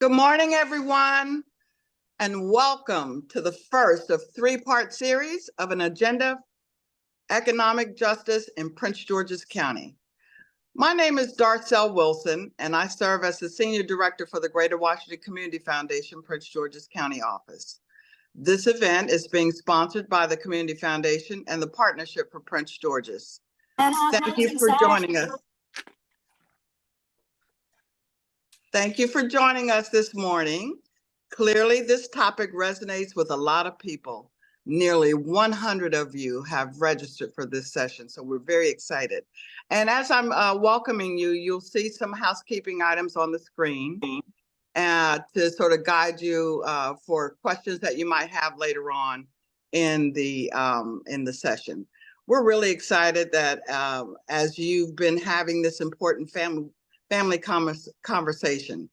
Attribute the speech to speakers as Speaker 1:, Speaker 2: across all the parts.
Speaker 1: Good morning, everyone, and welcome to the first of three-part series of an agenda economic justice in Prince George's County. My name is Darcel Wilson, and I serve as the Senior Director for the Greater Washington Community Foundation, Prince George's County office. This event is being sponsored by the Community Foundation and the Partnership for Prince George's. Thank you for joining us. Thank you for joining us this morning. Clearly, this topic resonates with a lot of people. Nearly 100 of you have registered for this session, so we're very excited. And as I'm welcoming you, you'll see some housekeeping items on the screen to sort of guide you for questions that you might have later on in the session. We're really excited that as you've been having this important family conversation,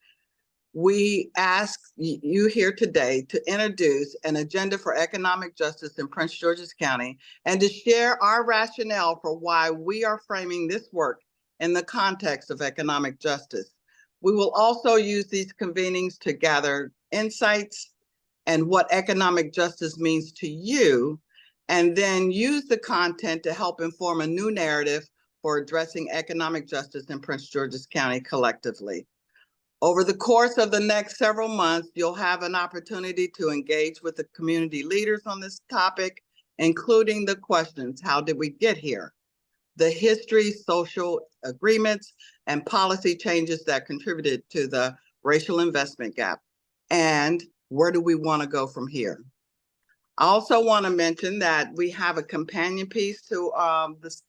Speaker 1: we ask you here today to introduce an agenda for economic justice in Prince George's County and to share our rationale for why we are framing this work in the context of economic justice. We will also use these convenings to gather insights and what economic justice means to you, and then use the content to help inform a new narrative for addressing economic justice in Prince George's County collectively. Over the course of the next several months, you'll have an opportunity to engage with the community leaders on this topic, including the questions: how did we get here? The history, social agreements, and policy changes that contributed to the racial investment gap, and where do we want to go from here? I also want to mention that we have a companion piece to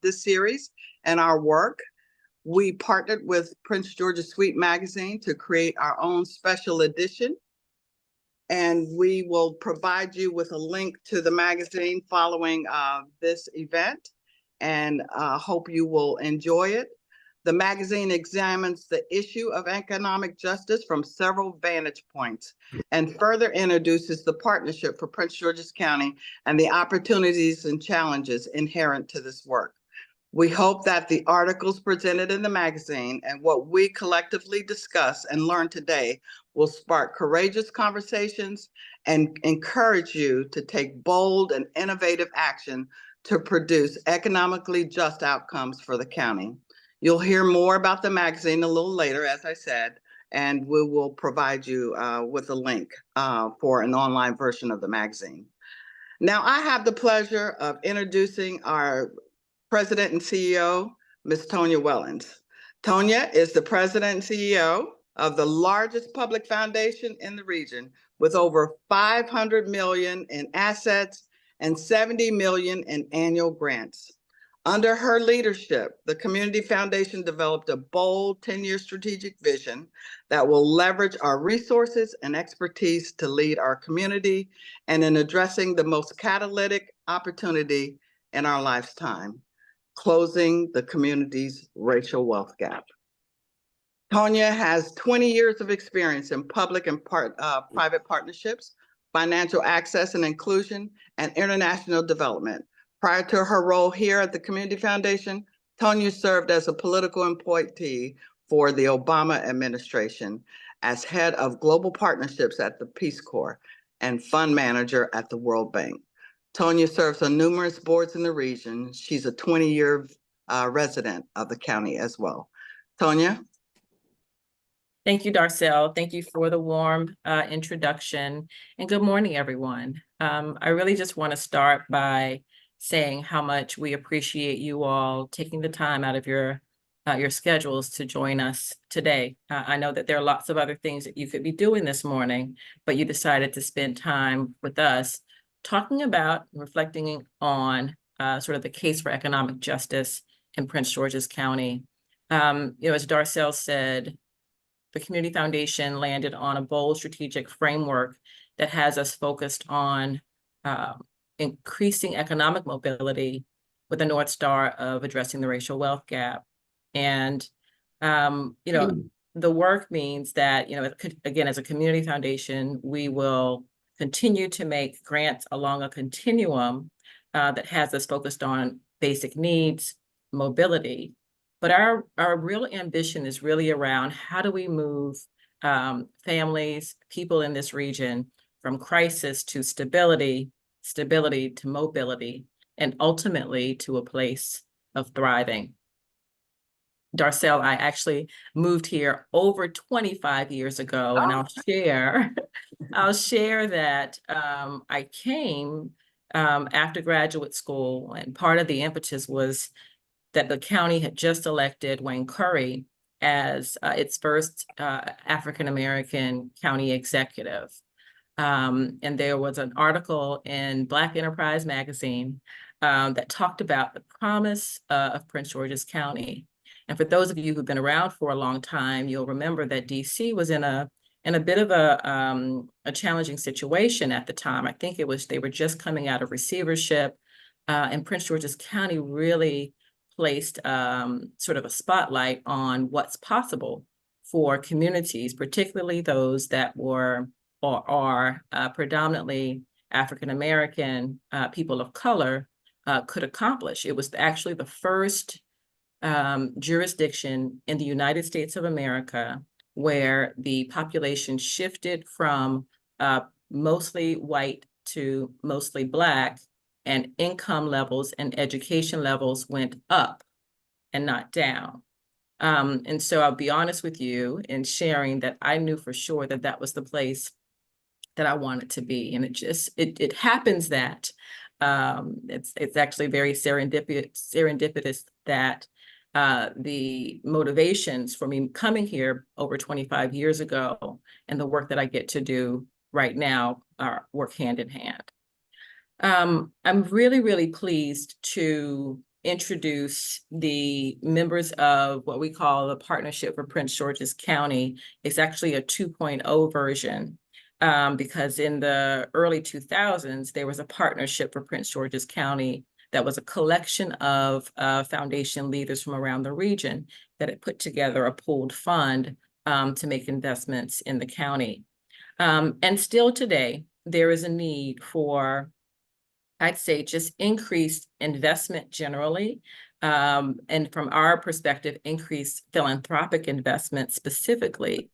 Speaker 1: this series and our work. We partnered with Prince George's Suite magazine to create our own special edition, and we will provide you with a link to the magazine following this event, and hope you will enjoy it. The magazine examines the issue of economic justice from several vantage points and further introduces the Partnership for Prince George's County and the opportunities and challenges inherent to this work. We hope that the articles presented in the magazine and what we collectively discuss and learn today will spark courageous conversations and encourage you to take bold and innovative action to produce economically just outcomes for the county. You'll hear more about the magazine a little later, as I said, and we will provide you with a link for an online version of the magazine. Now, I have the pleasure of introducing our President and CEO, Ms. Tonya Wellens. Tonya is the President and CEO of the largest public foundation in the region, with over $500 million in assets and $70 million in annual grants. Under her leadership, the Community Foundation developed a bold 10-year strategic vision that will leverage our resources and expertise to lead our community and in addressing the most catalytic opportunity in our lifetime: closing the community's racial wealth gap. Tonya has 20 years of experience in public and private partnerships, financial access and inclusion, and international development. Prior to her role here at the Community Foundation, Tonya served as a political appointee for the Obama administration as head of global partnerships at the Peace Corps and fund manager at the World Bank. Tonya serves on numerous boards in the region. She's a 20-year resident of the county as well. Tonya?
Speaker 2: Thank you, Darcel. Thank you for the warm introduction, and good morning, everyone. I really just want to start by saying how much we appreciate you all taking the time out of your schedules to join us today. I know that there are lots of other things that you could be doing this morning, but you decided to spend time with us talking about and reflecting on sort of the case for economic justice in Prince George's County. As Darcel said, the Community Foundation landed on a bold strategic framework that has us focused on increasing economic mobility with a North Star of addressing the racial wealth gap. And, the work means that, again, as a community foundation, we will continue to make grants along a continuum that has us focused on basic needs, mobility. But our real ambition is really around how do we move families, people in this region from crisis to stability, stability to mobility, and ultimately to a place of thriving. Darcel, I actually moved here over 25 years ago, and I'll share that I came after graduate school, and part of the impetus was that the county had just elected Wayne Curry as its first African-American county executive. And there was an article in Black Enterprise magazine that talked about the promise of Prince George's County. And for those of you who've been around for a long time, you'll remember that DC was in a bit of a challenging situation at the time. I think they were just coming out of receivership, and Prince George's County really placed sort of a spotlight on what's possible for communities, particularly those that were or are predominantly African-American people of color could accomplish. It was actually the first jurisdiction in the United States of America where the population shifted from mostly white to mostly Black, and income levels and education levels went up and not down. And so I'll be honest with you in sharing that I knew for sure that that was the place that I wanted to be. And it happens that it's actually very serendipitous that the motivations for me coming here over 25 years ago and the work that I get to do right now work hand in hand. I'm really, really pleased to introduce the members of what we call the Partnership for Prince George's County. It's actually a 2.0 version because in the early 2000s, there was a partnership for Prince George's County that was a collection of foundation leaders from around the region that had put together a pooled fund to make investments in the county. And still today, there is a need for, I'd say, just increased investment generally, and from our perspective, increased philanthropic investment specifically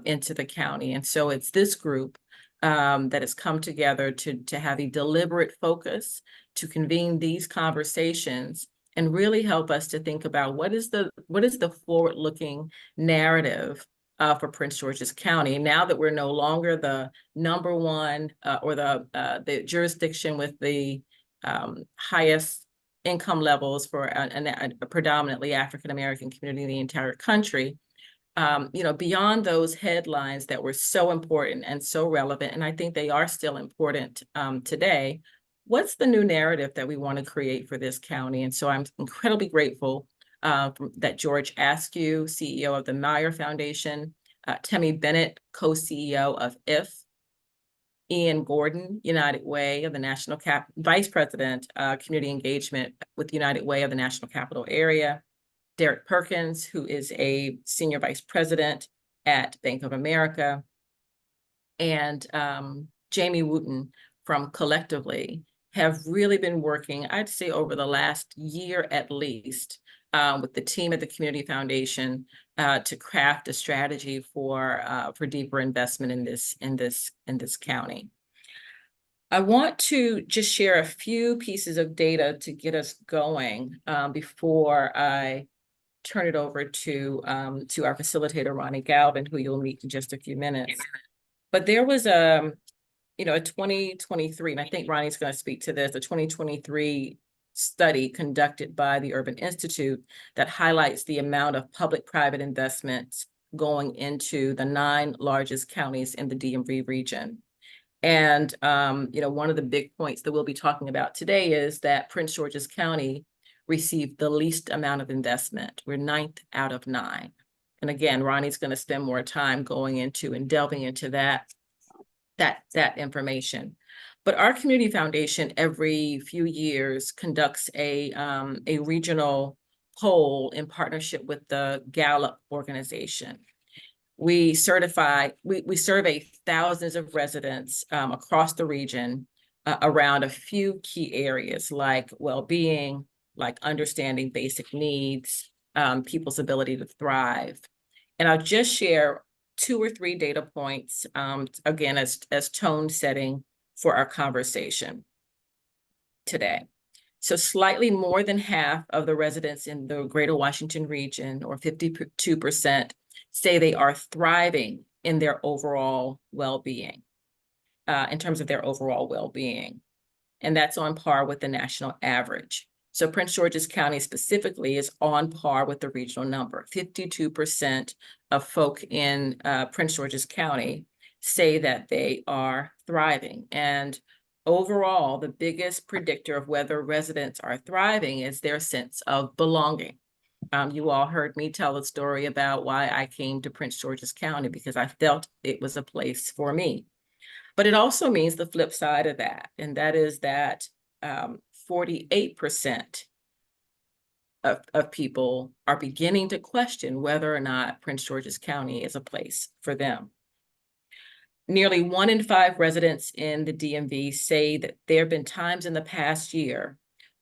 Speaker 2: into the county. And so it's this group that has come together to have a deliberate focus to convene these conversations and really help us to think about what is the forward-looking narrative for Prince George's County, now that we're no longer the number one or the jurisdiction with the highest income levels for a predominantly African-American community in the entire country. Beyond those headlines that were so important and so relevant, and I think they are still important today, what's the new narrative that we want to create for this county? And so I'm incredibly grateful that George Askew, CEO of the Meyer Foundation, Temi Bennett, co-CEO of IF, Ian Gordon, United Way of the National Vice President, Community Engagement with United Way of the National Capital Area, Derrick Perkins, who is a Senior Vice President at Bank of America, and Jamie Wooten from Collectively, have really been working, I'd say over the last year at least, with the team at the Community Foundation to craft a strategy for deeper investment in this county. I want to just share a few pieces of data to get us going before I turn it over to our facilitator, Ronnie Galvin, who you'll meet in just a few minutes. But there was a 2023, and I think Ronnie's going to speak to this, a 2023 study conducted by the Urban Institute that highlights the amount of public-private investments going into the 9 largest counties in the DMV region. And, one of the big points that we'll be talking about today is that Prince George's County received the least amount of investment. We're 9th out of 9. And again, Ronnie's going to spend more time going into and delving into that information. But our community foundation every few years conducts a regional poll in partnership with the Gallup organization. We survey thousands of residents across the region around a few key areas like well-being, like understanding basic needs, people's ability to thrive. And I'll just share 2 or 3 data points, again, as tone setting for our conversation today. So slightly more than half of the residents in the Greater Washington region, or 52%, say they are thriving in their overall well-being, in terms of their overall well-being. And that's on par with the national average. So Prince George's County specifically is on par with the regional number. 52% of folk in Prince George's County say that they are thriving. And overall, the biggest predictor of whether residents are thriving is their sense of belonging. You all heard me tell a story about why I came to Prince George's County, because I felt it was a place for me. But it also means the flip side of that, and that is that 48% of people are beginning to question whether or not Prince George's County is a place for them. Nearly 1 in 5 residents in the DMV say that there have been times in the past year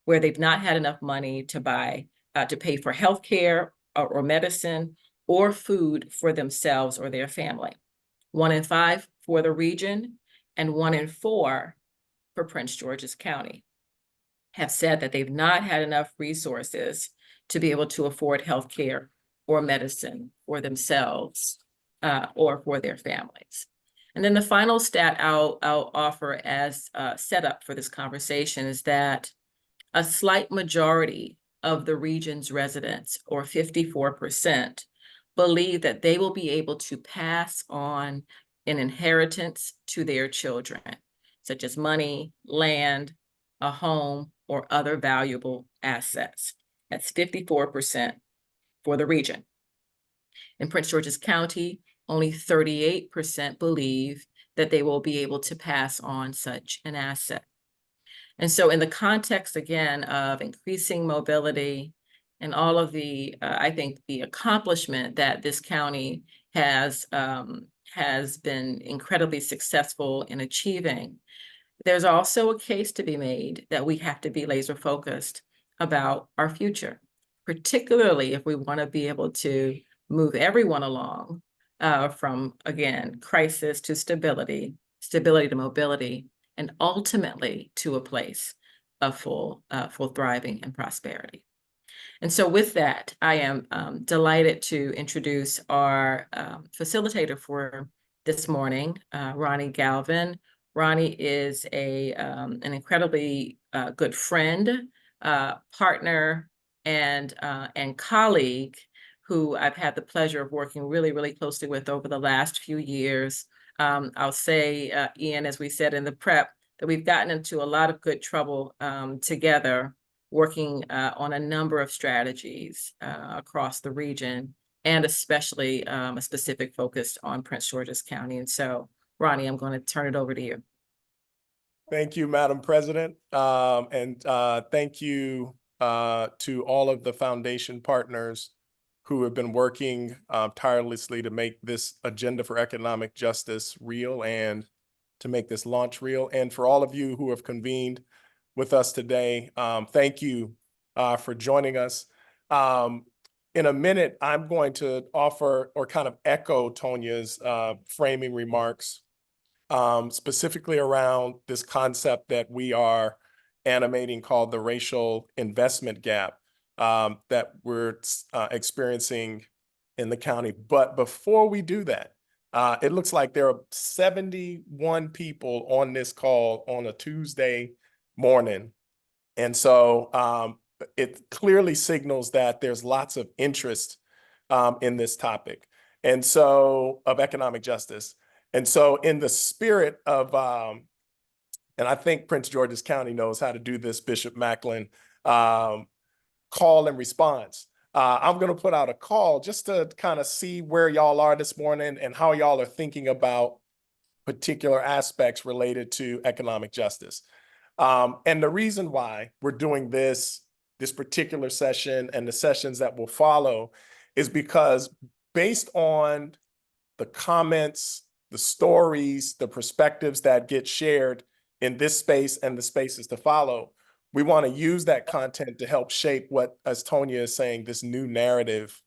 Speaker 2: where they've not had enough money to pay for healthcare or medicine or food for themselves or their family. 1 in 5 for the region, and 1 in 4 for Prince George's County have said that they've not had enough resources to be able to afford healthcare or medicine for themselves or for their families. And then the final stat I'll offer as a setup for this conversation is that a slight majority of the region's residents, or 54%, believe that they will be able to pass on an inheritance to their children, such as money, land, a home, or other valuable assets. That's 54% for the region. In Prince George's County, only 38% believe that they will be able to pass on such an asset. And so in the context, again, of increasing mobility and all of the, I think, the accomplishment that this county has been incredibly successful in achieving, there's also a case to be made that we have to be laser focused about our future, particularly if we want to be able to move everyone along from, again, crisis to stability, stability to mobility, and ultimately to a place of full thriving and prosperity. And so with that, I am delighted to introduce our facilitator for this morning, Ronnie Galvin. Ronnie is an incredibly good friend, partner, and colleague who I've had the pleasure of working really, really closely with over the last few years. I'll say, Ian, as we said in the prep, that we've gotten into a lot of good trouble together, working on a number of strategies across the region, and especially a specific focus on Prince George's County. And so, Ronnie, I'm going to turn it over to you.
Speaker 3: Thank you, Madam President. And thank you to all of the foundation partners who have been working tirelessly to make this agenda for economic justice real and to make this launch real. And for all of you who have convened with us today, thank you for joining us. In a minute, I'm going to offer or kind of echo Tonia's framing remarks, specifically around this concept that we are animating called the racial investment gap that we're experiencing in the county. But before we do that, it looks like there are 71 people on this call on a Tuesday morning. And so it clearly signals that there's lots of interest in this topic, and so of economic justice. And so in the spirit of, and I think Prince George's County knows how to do this, Bishop Maclin, call and response. I'm going to put out a call just to kind of see where y'all are this morning and how y'all are thinking about particular aspects related to economic justice. And the reason why we're doing this particular session and the sessions that will follow is because based on the comments, the stories, the perspectives that get shared in this space and the spaces to follow, we want to use that content to help shape what, as Tonia is saying, this new narrative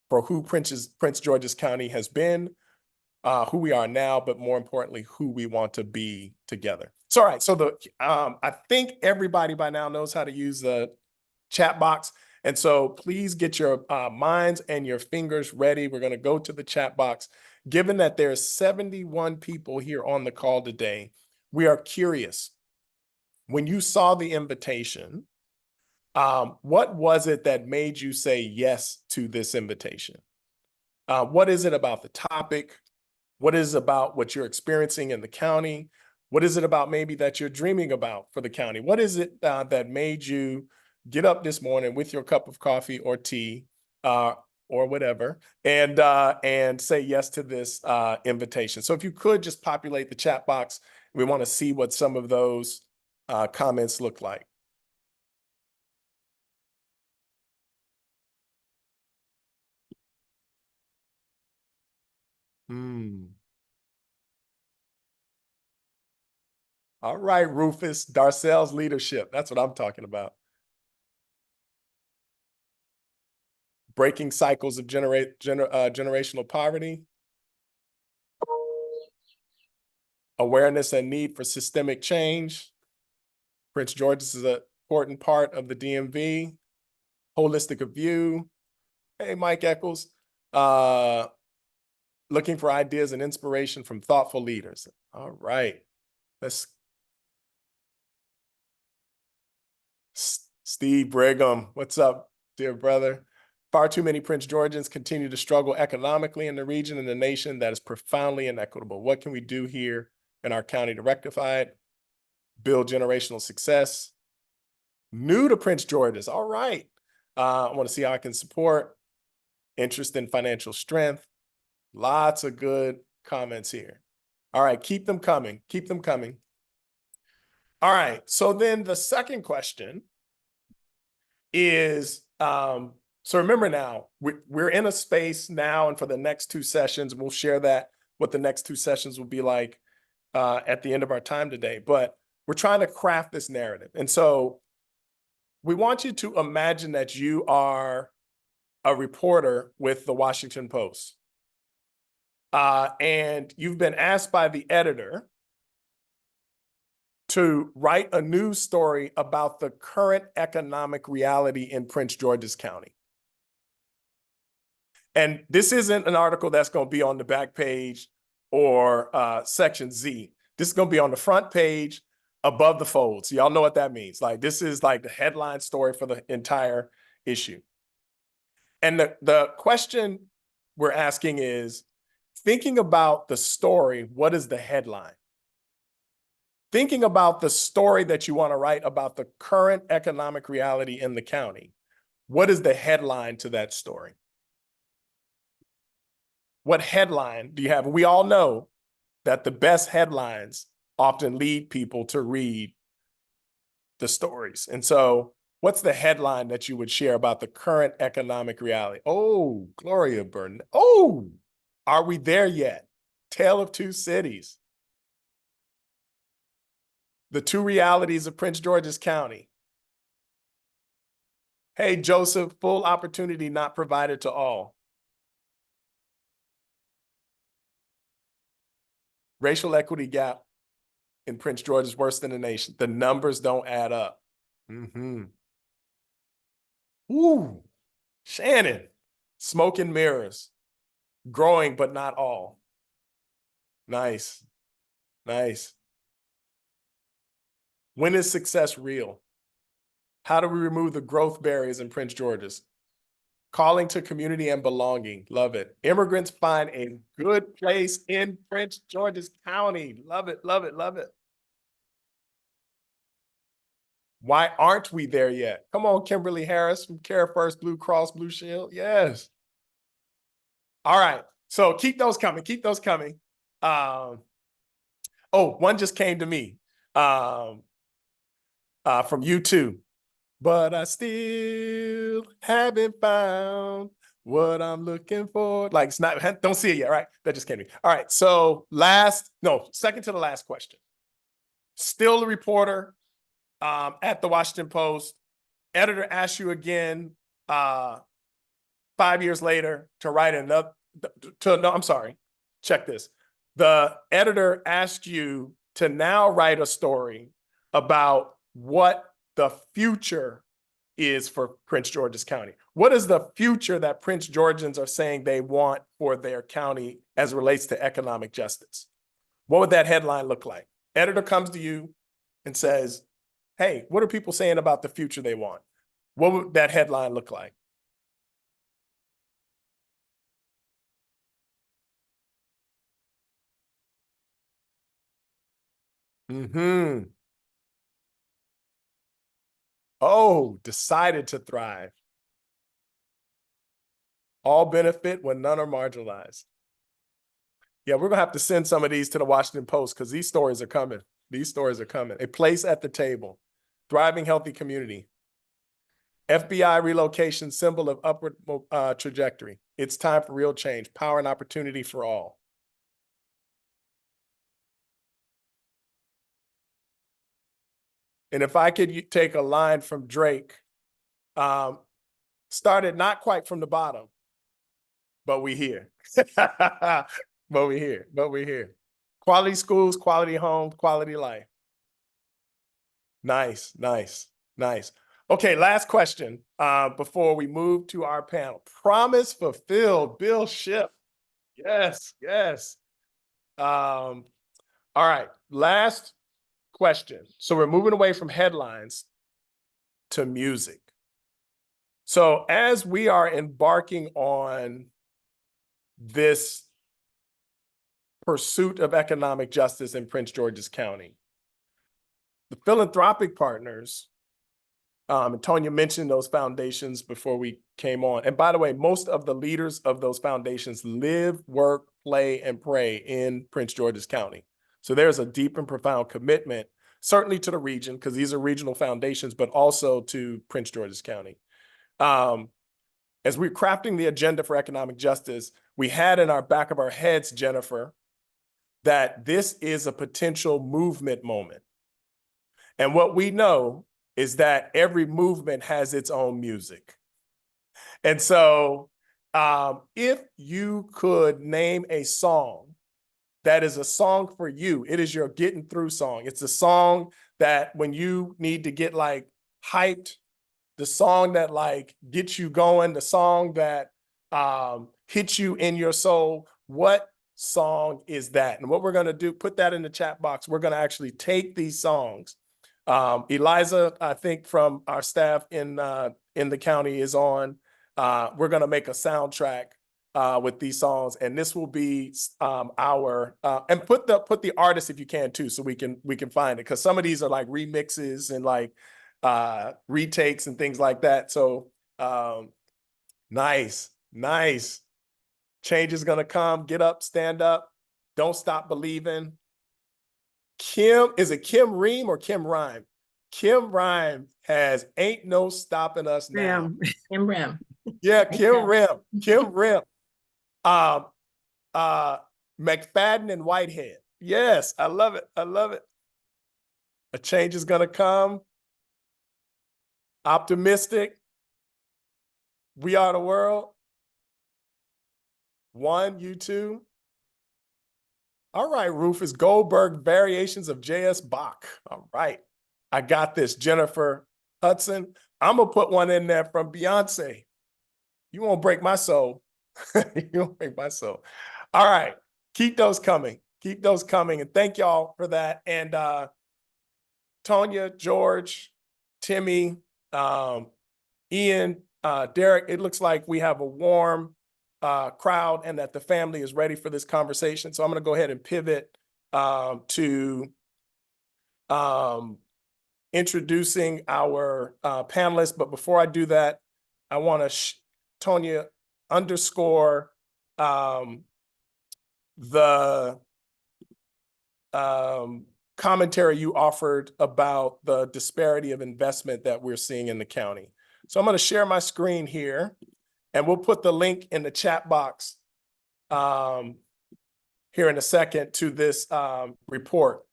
Speaker 3: for who Prince George's County has been, who we are now, but more importantly, who we want to be together. So, all right. So I think everybody by now knows how to use the chat box. And so please get your minds and your fingers ready. We're going to go to the chat box. Given that there's 71 people here on the call today, we are curious. When you saw the invitation, what was it that made you say yes to this invitation? What is it about the topic? What is it about what you're experiencing in the county? What is it about maybe that you're dreaming about for the county? What is it that made you get up this morning with your cup of coffee or tea or whatever and say yes to this invitation? So if you could just populate the chat box, we want to see what some of those comments look like. All right, Rufus, Darcel's leadership. That's what I'm talking about. Breaking cycles of generational poverty. Awareness and need for systemic change. Prince George's is an important part of the DMV. Holistic view. Hey, Mike Eccles. Looking for ideas and inspiration from thoughtful leaders. All right. Let's. Steve Brigham, what's up, dear brother? Far too many Prince Georgians continue to struggle economically in the region and the nation that is profoundly inequitable. What can we do here in our county to rectify it? Build generational success. New to Prince George's, all right. I want to see how I can support. Interest in financial strength. Lots of good comments here. All right, keep them coming, keep them coming. All right, so then the second question is, so remember now, we're in a space now, and for the next two sessions, we'll share that, what the next two sessions will be like at the end of our time today, but we're trying to craft this narrative. And so we want you to imagine that you are a reporter with the Washington Post. And you've been asked by the editor to write a news story about the current economic reality in Prince George's County. And this isn't an article that's going to be on the back page or section Z. This is going to be on the front page above the folds. Y'all know what that means. Like, this is like the headline story for the entire issue. And the question we're asking is, thinking about the story, what is the headline? Thinking about the story that you want to write about the current economic reality in the county, what is the headline to that story? What headline do you have? We all know that the best headlines often lead people to read the stories. And so what's the headline that you would share about the current economic reality? Oh, Gloria Burnett. Oh, are we there yet? Tale of Two Cities. The two realities of Prince George's County. Hey, Joseph, full opportunity not provided to all. Racial equity gap in Prince George is worse than the nation. The numbers don't add up. Ooh, Shannon, smoke and mirrors. Growing, but not all. Nice, nice. When is success real? How do we remove the growth barriers in Prince George's? Calling to community and belonging. Love it. Immigrants find a good place in Prince George's County. Love it, love it, love it. Why aren't we there yet? Come on, Kimberly Harris from Care First Blue Cross Blue Shield. Yes. All right. So keep those coming. Keep those coming. Oh, one just came to me from you too. But I still haven't found what I'm looking for. Like, it's not, don't see it yet, right? That just came to me. All right. So second to the last question. Still a reporter at the Washington Post. Editor asks you again 5 years later to write another, I'm sorry, check this. the editor asked you to now write a story about what the future is for Prince George's County. What is the future that Prince Georgians are saying they want for their county as it relates to economic justice? What would that headline look like? Editor comes to you and says, hey, what are people saying about the future they want? What would that headline look like? Oh, decided to thrive. All benefit when none are marginalized. Yeah, we're gonna have to send some of these to the Washington Post because these stories are coming. These stories are coming. A place at the table, thriving, healthy community. FBI relocation, symbol of upward trajectory. It's time for real change, power and opportunity for all. And if I could take a line from Drake, started not quite from the bottom, but we here. But we here. Quality schools, quality homes, quality life. Nice. Okay, last question before we move to our panel. Promise fulfilled, Bill Shipp. Yes. All right, last question. So we're moving away from headlines to music. So as we are embarking on this pursuit of economic justice in Prince George's County, the philanthropic partners, and Tonya mentioned those foundations before we came on. And by the way, most of the leaders of those foundations live, work, play, and pray in Prince George's County. So there's a deep and profound commitment, certainly to the region, because these are regional foundations, but also to Prince George's County. As we're crafting the agenda for economic justice, we had in our back of our heads, Jennifer, that this is a potential movement moment. And what we know is that every movement has its own music. And so if you could name a song that is a song for you, it is your getting through song. It's a song that when you need to get like hyped, the song that like gets you going, the song that hits you in your soul, what song is that? And what we're gonna do, put that in the chat box. We're gonna actually take these songs. Eliza, I think from our staff in the county is on. We're gonna make a soundtrack with these songs, and this will be our and put the artist if you can too, so we can find it, because some of these are like remixes and like retakes and things like that. So nice. Change is gonna come. Get up, stand up, don't stop believing. Kim, is it Kim Ream or Kim Rhyme? Kim Rhyme has Ain't No Stopping Us Now.
Speaker 2: Kim Rim.
Speaker 3: Yeah, Kim Rim. McFadden and Whitehead. Yes, I love it. A change is gonna come. Optimistic. We Are the World. One, you two. All right, Rufus Goldberg, Variations of J.S. Bach. All right, I got this. Jennifer Hudson. I'm gonna put one in there from Beyonce. You won't break my soul. You won't break my soul. All right, keep those coming. And thank y'all for that. And Tonya, George, Timmy, Ian, Derrick, it looks like we have a warm crowd and that the family is ready for this conversation. So I'm going to go ahead and pivot to introducing our panelists. But before I do that, I want to, Tonya, underscore the commentary you offered about the disparity of investment that we're seeing in the county. So I'm going to share my screen here, and we'll put the link in the chat box here in a second to this report.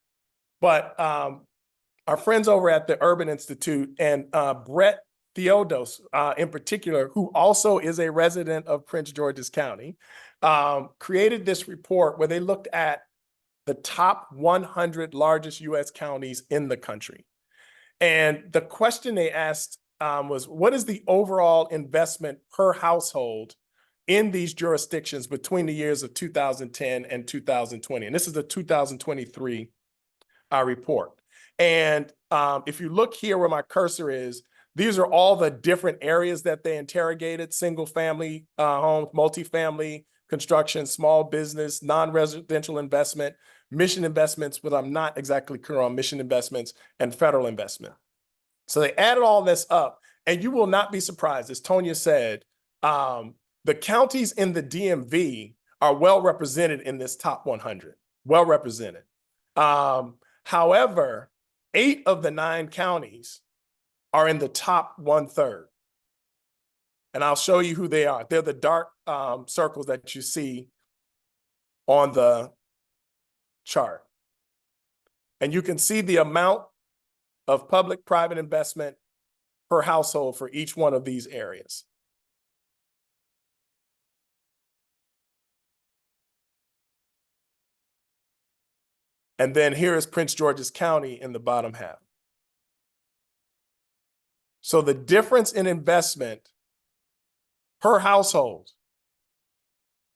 Speaker 3: But our friends over at the Urban Institute and Brett Theodos in particular, who also is a resident of Prince George's County, created this report where they looked at the top 100 largest U.S. counties in the country. And the question they asked was, what is the overall investment per household in these jurisdictions between the years of 2010 and 2020? And this is the 2023 report. And if you look here where my cursor is, these are all the different areas that they interrogated: single family homes, multifamily construction, small business, non-residential investment, mission investments, but I'm not exactly clear on mission investments, and federal investment. So they added all this up, and you will not be surprised, as Tonya said, the counties in the DMV are well represented in this top 100, well represented. However, 8 of the 9 counties are in the top 1/3. And I'll show you who they are. They're the dark circles that you see on the chart. And you can see the amount of public-private investment per household for each one of these areas. And then here is Prince George's County in the bottom half. So the difference in investment per household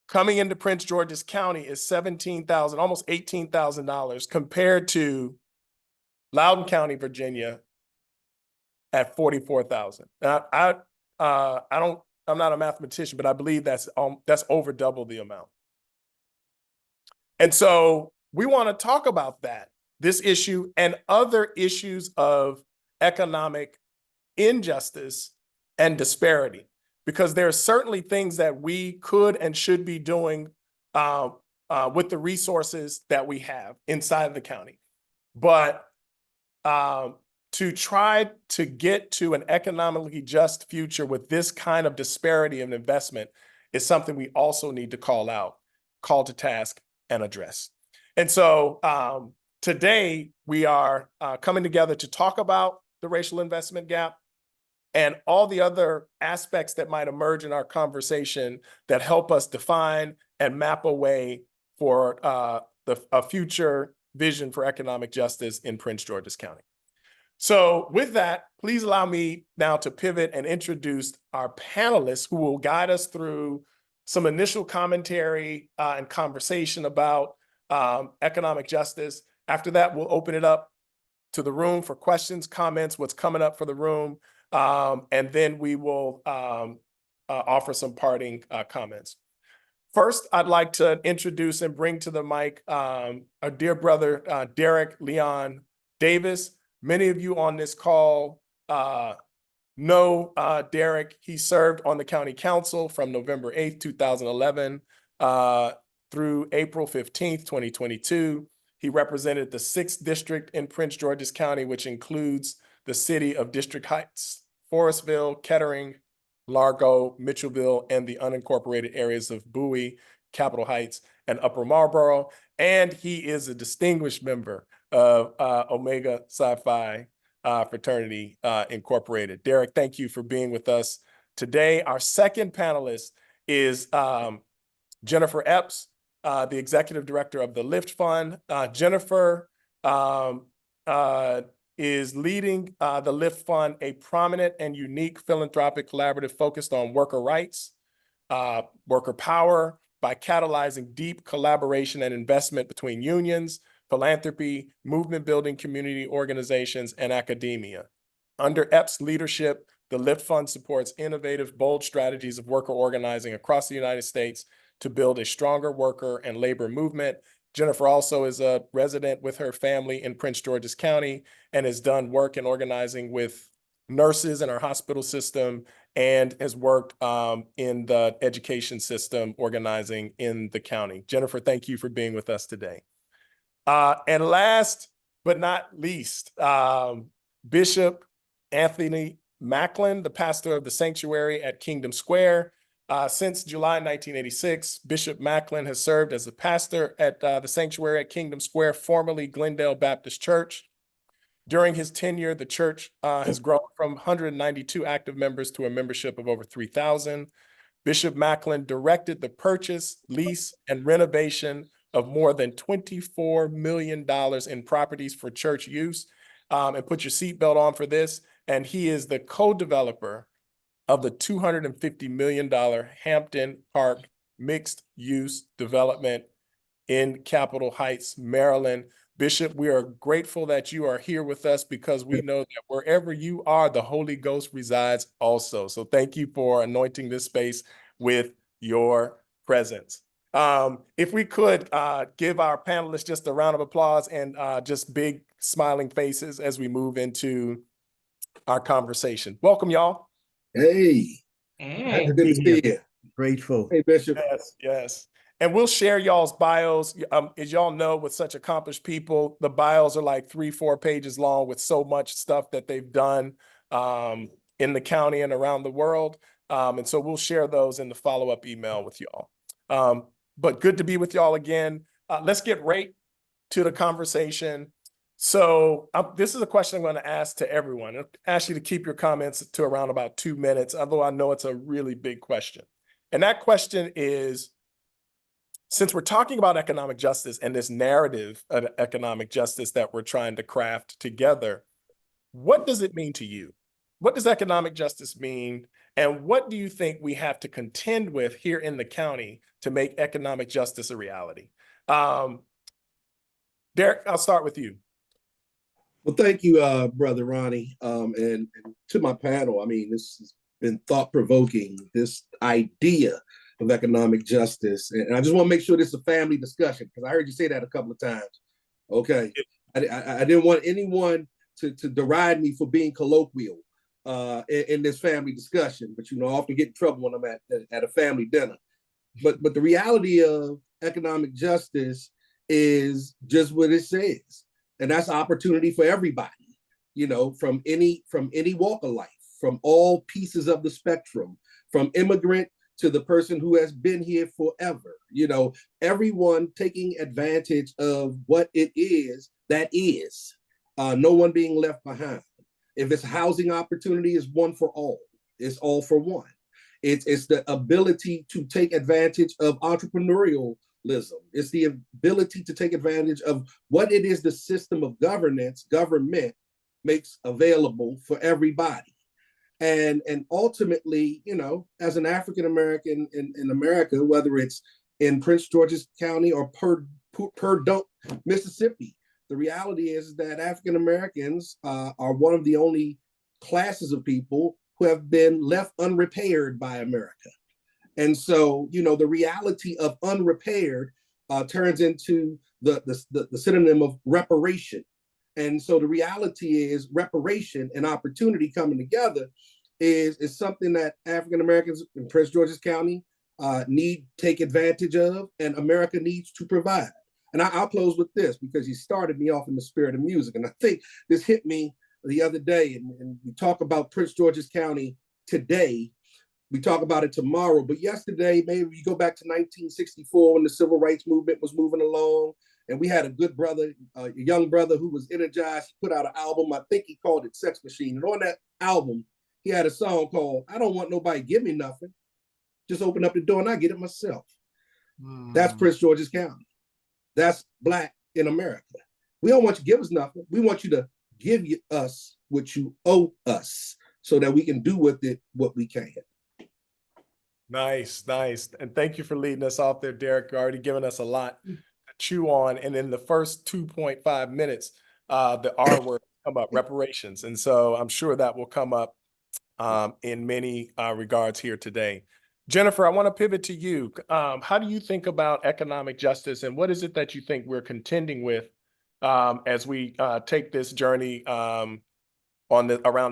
Speaker 3: coming into Prince George's County is $17,000, almost $18,000, compared to Loudoun County, Virginia, at $44,000. Now, I'm not a mathematician, but I believe that's over double the amount. And so we want to talk about this issue and other issues of economic injustice and disparity, because there are certainly things that we could and should be doing with the resources that we have inside of the county. But to try to get to an economically just future with this kind of disparity of investment is something we also need to call to task, and address. And so today we are coming together to talk about the racial investment gap and all the other aspects that might emerge in our conversation that help us define and map a way for a future vision for economic justice in Prince George's County. So with that, please allow me now to pivot and introduce our panelists who will guide us through some initial commentary and conversation about economic justice. After that, we'll open it up to the room for questions, comments, what's coming up for the room, and then we will offer some parting comments. First, I'd like to introduce and bring to the mic our dear brother, Derrick Leon Davis. Many of you on this call know Derrick. He served on the county council from November 8th, 2011 through April 15th, 2022. He represented the 6th district in Prince George's County, which includes the city of District Heights, Forestville, Kettering, Largo, Mitchellville, and the unincorporated areas of Bowie, Capitol Heights, and Upper Marlboro. And he is a distinguished member of Omega Psi Phi Fraternity Incorporated. Derrick, thank you for being with us today. Our second panelist is Jennifer Epps, the executive director of the Lift Fund. Jennifer is leading the Lift Fund, a prominent and unique philanthropic collaborative focused on worker rights, worker power, by catalyzing deep collaboration and investment between unions, philanthropy, movement building community organizations, and academia. Under Epps' leadership, the Lift Fund supports innovative, bold strategies of worker organizing across the United States to build a stronger worker and labor movement. Jennifer also is a resident with her family in Prince George's County and has done work in organizing with nurses in our hospital system and has worked in the education system organizing in the county. Jennifer, thank you for being with us today. And last but not least, Bishop Anthony Maclin, the pastor of the sanctuary at Kingdom Square. Since July 1986, Bishop Maclin has served as a pastor at the sanctuary at Kingdom Square, formerly Glendale Baptist Church. During his tenure, the church has grown from 192 active members to a membership of over 3,000. Bishop Maclin directed the purchase, lease, and renovation of more than $24 million in properties for church use. And put your seatbelt on for this. And he is the co-developer of the $250 million Hampton Park mixed use development in Capitol Heights, Maryland. Bishop, we are grateful that you are here with us because we know that wherever you are, the Holy Ghost resides also. So thank you for anointing this space with your presence. If we could give our panelists just a round of applause and just big smiling faces as we move into our conversation. Welcome, y'all.
Speaker 4: Hey.
Speaker 2: Hey.
Speaker 4: Good to see you.
Speaker 5: Grateful.
Speaker 4: Hey, Bishop.
Speaker 3: Yes, yes. And we'll share y'all's bios. As y'all know, with such accomplished people, the bios are like 3-4 pages long with so much stuff that they've done in the county and around the world. And so we'll share those in the follow-up email with y'all. But good to be with y'all again. Let's get right to the conversation. So this is a question I'm going to ask to everyone. I'll ask you to keep your comments to around about 2 minutes, although I know it's a really big question. And that question is, since we're talking about economic justice and this narrative of economic justice that we're trying to craft together, what does it mean to you? What does economic justice mean? And what do you think we have to contend with here in the county to make economic justice a reality? Derrick, I'll start with you.
Speaker 4: Well, thank you, Brother Ronnie, and to my panel. I mean, this has been thought-provoking, this idea of economic justice. And I just want to make sure this is a family discussion, because I heard you say that a couple of times. Okay. I didn't want anyone to deride me for being colloquial in this family discussion, but I often get in trouble when I'm at a family dinner. But the reality of economic justice is just what it says. And that's opportunity for everybody, from any walk of life, from all pieces of the spectrum, from immigrant to the person who has been here forever, everyone taking advantage of what it is that is, no one being left behind. If it's housing opportunity, it's one for all. It's all for one. It's the ability to take advantage of entrepreneurialism. It's the ability to take advantage of what it is the system of government makes available for everybody. And ultimately, as an African American in America, whether it's in Prince George's County or Purdue, Mississippi, the reality is that African Americans are one of the only classes of people who have been left unrepaired by America. And so, the reality of unrepaired turns into the synonym of reparation. And so the reality is reparation and opportunity coming together is something that African Americans in Prince George's County need to take advantage of, and America needs to provide. And I'll close with this, because you started me off in the spirit of music. And I think this hit me the other day, and we talk about Prince George's County today. We talk about it tomorrow, but yesterday, maybe you go back to 1964 when the civil rights movement was moving along, and we had a good brother, a young brother who was energized. He put out an album. I think he called it Sex Machine. And on that album, he had a song called I Don't Want Nobody to Give Me Nothing. Just open up the door and I get it myself. That's Prince George's County. That's Black in America. We don't want you to give us nothing. We want you to give us what you owe us so that we can do with it what we can.
Speaker 3: Nice, nice. And thank you for leading us off there, Derrick. You're already given us a lot to chew on. And in the first 2.5 minutes, the R word come up, reparations. And so I'm sure that will come up in many regards here today. Jennifer, I want to pivot to you. How do you think about economic justice, and what is it that you think we're contending with as we take this journey around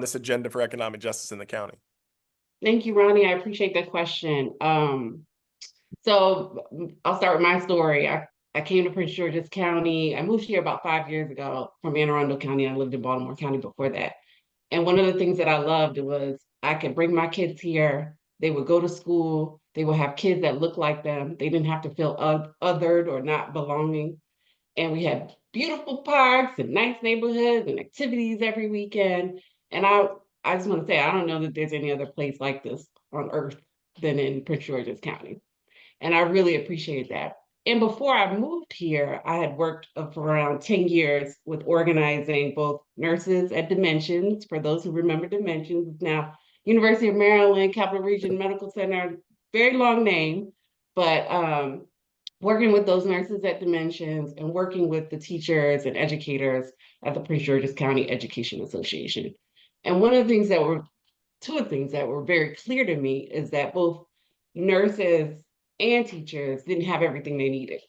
Speaker 3: this agenda for economic justice in the county?
Speaker 6: Thank you, Ronnie. I appreciate that question. So I'll start with my story. I came to Prince George's County. I moved here about 5 years ago from Anne Arundel County. I lived in Baltimore County before that. And one of the things that I loved was I could bring my kids here. They would go to school. They would have kids that looked like them. They didn't have to feel othered or not belonging. And we had beautiful parks and nice neighborhoods and activities every weekend. And I just want to say, I don't know that there's any other place like this on earth than in Prince George's County. And I really appreciate that. And before I moved here, I had worked for around 10 years with organizing both nurses at Dimensions. For those who remember Dimensions, it's now University of Maryland, Capital Region Medical Center, very long name, but working with those nurses at Dimensions and working with the teachers and educators at the Prince George's County Education Association. And two of the things that were very clear to me is that both nurses and teachers didn't have everything they needed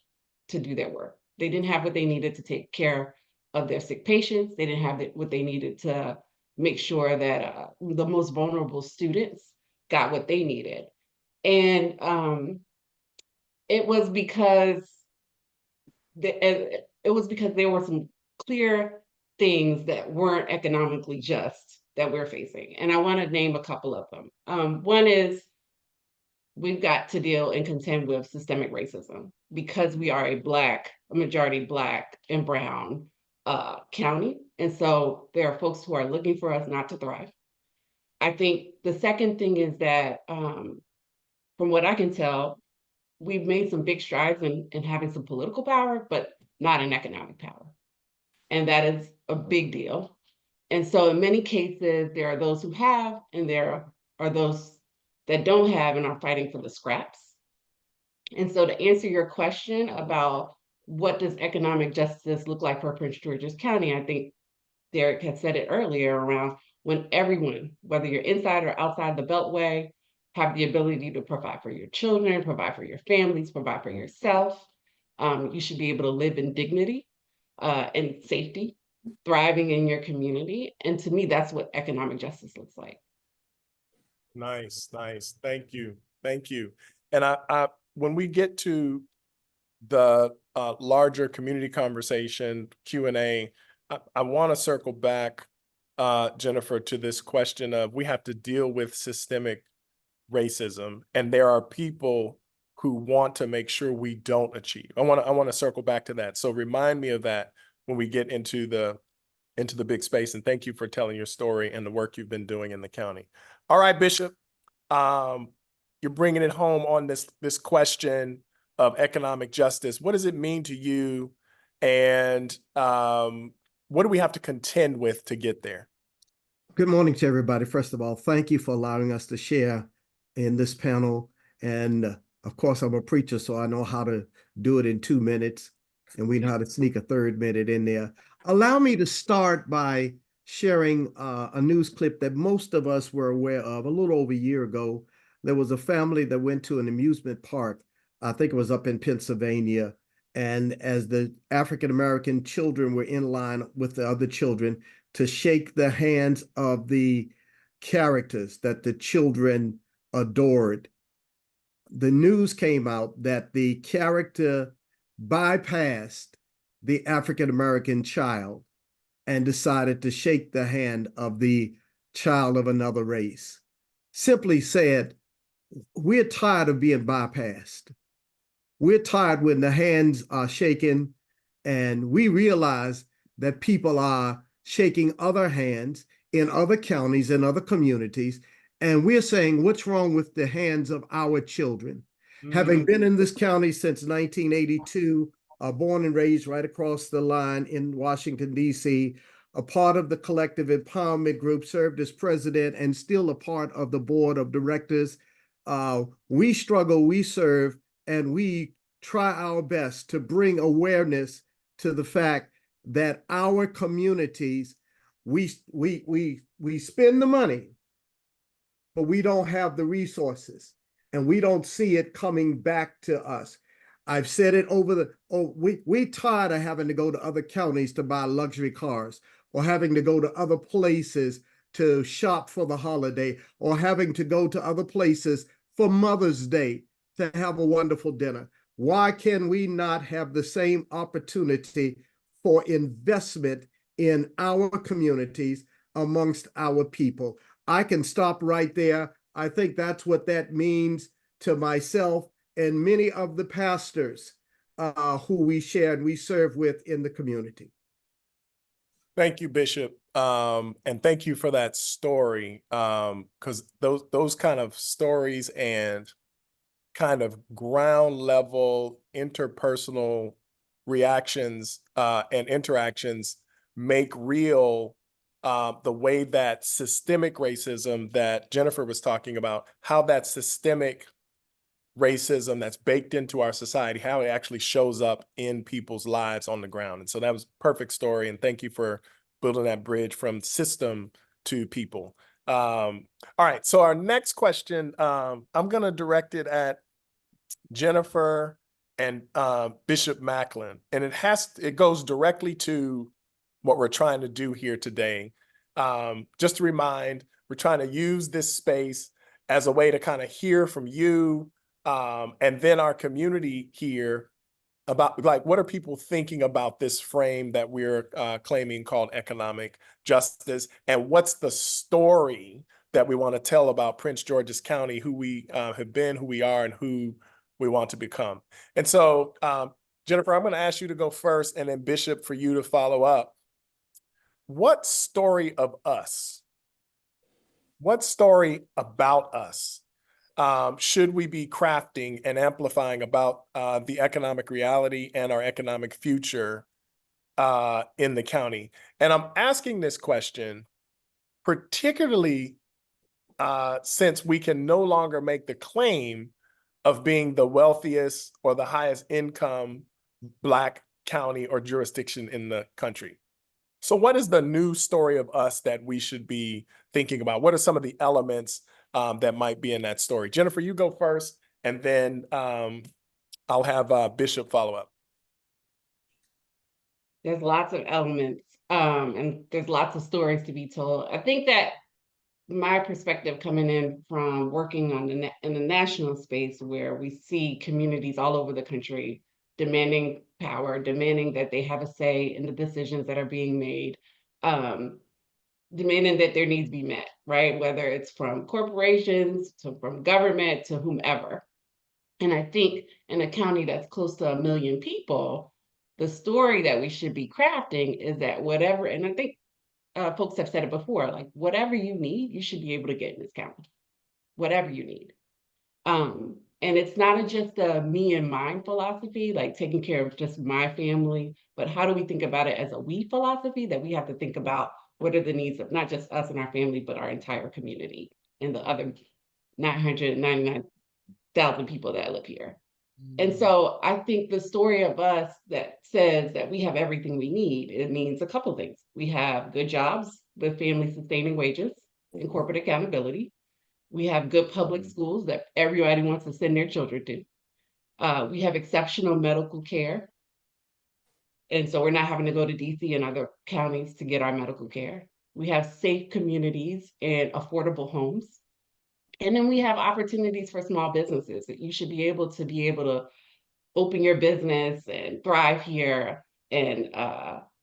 Speaker 6: to do their work. They didn't have what they needed to take care of their sick patients. They didn't have what they needed to make sure that the most vulnerable students got what they needed. And it was because there were some clear things that weren't economically just that we're facing. And I want to name a couple of them. One is we've got to deal and contend with systemic racism because we are a majority Black and brown county. And so there are folks who are looking for us not to thrive. I think the second thing is that from what I can tell, we've made some big strides in having some political power, but not in economic power. And that is a big deal. And so in many cases, there are those who have, and there are those that don't have and are fighting for the scraps. And so to answer your question about what does economic justice look like for Prince George's County, I think Derrick had said it earlier around when everyone, whether you're inside or outside the Beltway, have the ability to provide for your children, provide for your families, provide for yourself. You should be able to live in dignity and safety, thriving in your community. And to me, that's what economic justice looks like.
Speaker 3: Nice, nice. Thank you. Thank you. And I when we get to the larger community conversation, Q&A, I want to circle back, Jennifer, to this question of we have to deal with systemic racism, and there are people who want to make sure we don't achieve. I want to circle back to that. So remind me of that when we get into the big space. And thank you for telling your story and the work you've been doing in the county. All right, Bishop, you're bringing it home on this question of economic justice. What does it mean to you, and what do we have to contend with to get there?
Speaker 5: Good morning to everybody. First of all, thank you for allowing us to share in this panel. And of course, I'm a preacher, so I know how to do it in 2 minutes, and we know how to sneak a third minute in there. Allow me to start by sharing a news clip that most of us were aware of. A little over a year ago, there was a family that went to an amusement park. I think it was up in Pennsylvania. And as the African-American children were in line with the other children to shake the hands of the characters that the children adored, the news came out that the character bypassed the African-American child and decided to shake the hand of the child of another race. Simply said, we're tired of being bypassed. We're tired when the hands are shaken, and we realize that people are shaking other hands in other counties and other communities. And we're saying, what's wrong with the hands of our children? Having been in this county since 1982, born and raised right across the line in Washington, D.C., a part of the collective empowerment group, served as president and still a part of the board of directors. We struggle, we serve, and we try our best to bring awareness to the fact that our communities, we spend the money, but we don't have the resources, and we don't see it coming back to us. I've said it we tired of having to go to other counties to buy luxury cars, or having to go to other places to shop for the holiday, or having to go to other places for Mother's Day to have a wonderful dinner. Why can we not have the same opportunity for investment in our communities amongst our people? I can stop right there. I think that's what that means to myself and many of the pastors who we share and we serve with in the community.
Speaker 3: Thank you, Bishop. And thank you for that story, because those kind of stories and kind of ground level interpersonal reactions and interactions make real the way that systemic racism that Jennifer was talking about, how that systemic racism that's baked into our society, how it actually shows up in people's lives on the ground. And so that was a perfect story. And thank you for building that bridge from system to people. All right, so our next question, I'm going to direct it at Jennifer and Bishop Maclin, and it goes directly to what we're trying to do here today. Just to remind, we're trying to use this space as a way to kind of hear from you and then our community here about, like, what are people thinking about this frame that we're claiming called economic justice, and what's the story that we want to tell about Prince George's County, who we have been, who we are, and who we want to become. And so, Jennifer, I'm going to ask you to go first, and then Bishop, for you to follow up. What story of us, what story about us should we be crafting and amplifying about the economic reality and our economic future in the county? And I'm asking this question particularly since we can no longer make the claim of being the wealthiest or the highest income Black county or jurisdiction in the country. So what is the new story of us that we should be thinking about? What are some of the elements that might be in that story? Jennifer, you go first, and then I'll have Bishop follow up.
Speaker 6: There's lots of elements and there's lots of stories to be told. I think that my perspective coming in from working on in the national space, where we see communities all over the country demanding power, demanding that they have a say in the decisions that are being made, demanding that their needs be met, right? Whether it's from corporations to from government to whomever. And I think in a county that's close to 1 million people, the story that we should be crafting is that whatever, and I think folks have said it before, like, whatever you need, you should be able to get in this county, whatever you need. And it's not just a me and mine philosophy, like taking care of just my family, but how do we think about it as a we philosophy, that we have to think about what are the needs of not just us and our family, but our entire community and the other 999,000 people that live here. And so I think the story of us that says that we have everything we need, it means a couple of things. We have good jobs with family sustaining wages and corporate accountability. We have good public schools that everybody wants to send their children to. We have exceptional medical care. And so we're not having to go to DC and other counties to get our medical care. We have safe communities and affordable homes. And then we have opportunities for small businesses that you should be able to open your business and thrive here, and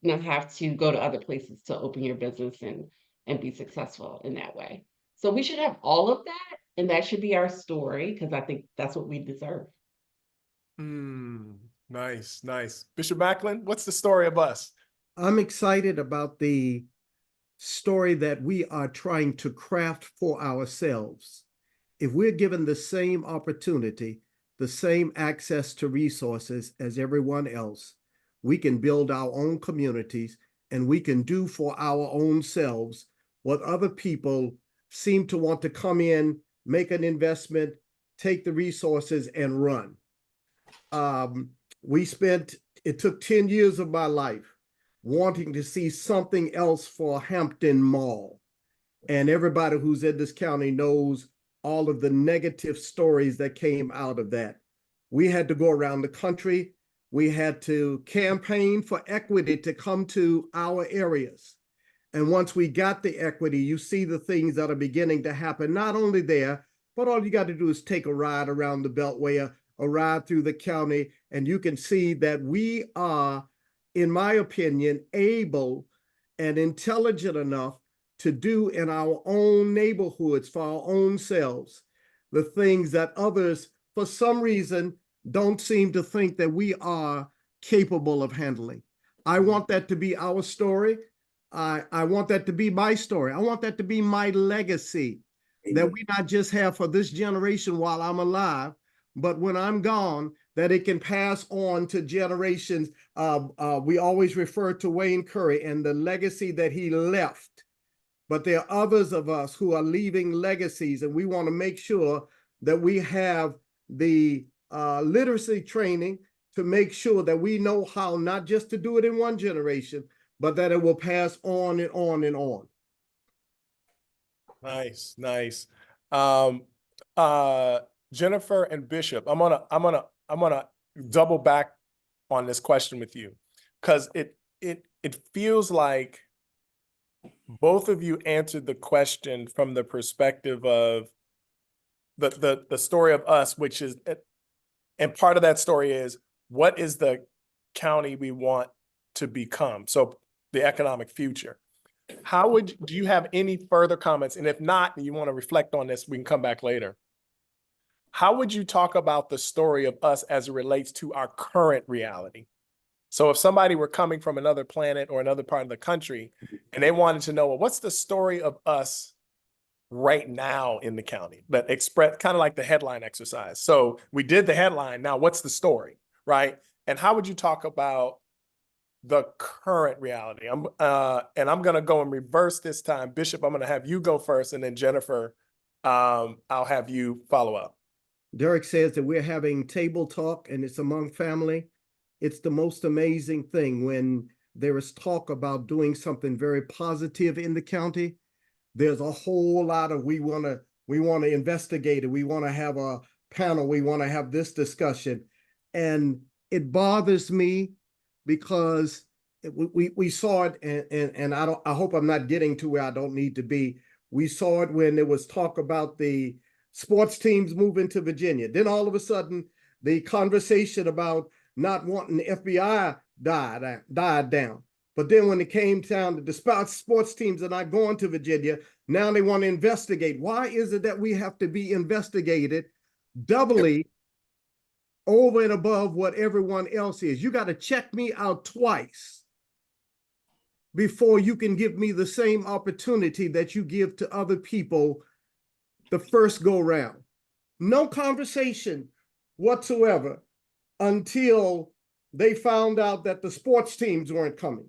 Speaker 6: not have to go to other places to open your business and be successful in that way. So we should have all of that, and that should be our story, because I think that's what we deserve.
Speaker 3: Nice, nice. Bishop Maclin, what's the story of us?
Speaker 5: I'm excited about the story that we are trying to craft for ourselves. If we're given the same opportunity, the same access to resources as everyone else, we can build our own communities, and we can do for our own selves what other people seem to want to come in, make an investment, take the resources, and run. It took 10 years of my life wanting to see something else for Hampton Mall. And everybody who's in this county knows all of the negative stories that came out of that. We had to go around the country. We had to campaign for equity to come to our areas. And once we got the equity, you see the things that are beginning to happen, not only there, but all you got to do is take a ride around the Beltway, a ride through the county, and you can see that we are, in my opinion, able and intelligent enough to do in our own neighborhoods for our own selves the things that others, for some reason, don't seem to think that we are capable of handling. I want that to be our story. I want that to be my story. I want that to be my legacy. Amen. That we not just have for this generation while I'm alive, but when I'm gone, that it can pass on to generations. We always refer to Wayne Curry and the legacy that he left, but there are others of us who are leaving legacies, and we want to make sure that we have the literacy training to make sure that we know how not just to do it in one generation, but that it will pass on and on and on.
Speaker 3: Nice, nice. Jennifer and Bishop, I'm gonna double back on this question with you, because it feels like both of you answered the question from the perspective of the story of us, which is, and part of that story is, what is the county we want to become? So the economic future. Do you have any further comments? And if not, and you want to reflect on this, we can come back later. How would you talk about the story of us as it relates to our current reality? So if somebody were coming from another planet or another part of the country, and they wanted to know, well, what's the story of us right now in the county, that express kind of like the headline exercise. So we did the headline. Now what's the story, right? And how would you talk about the current reality? And I'm going to go in reverse this time. Bishop, I'm going to have you go first, and then Jennifer, I'll have you follow up.
Speaker 5: Derrick says that we're having table talk and it's among family. It's the most amazing thing when there is talk about doing something very positive in the county. There's a whole lot of, we want to investigate it. We want to have a panel. We want to have this discussion. And it bothers me because we saw it, and I hope I'm not getting to where I don't need to be. We saw it when there was talk about the sports teams moving to Virginia. Then all of a sudden, the conversation about not wanting the FBI died down. But then when it came down to the sports teams are not going to Virginia, now they want to investigate. Why is it that we have to be investigated doubly over and above what everyone else is? You got to check me out twice before you can give me the same opportunity that you give to other people the first go round. No conversation whatsoever until they found out that the sports teams weren't coming.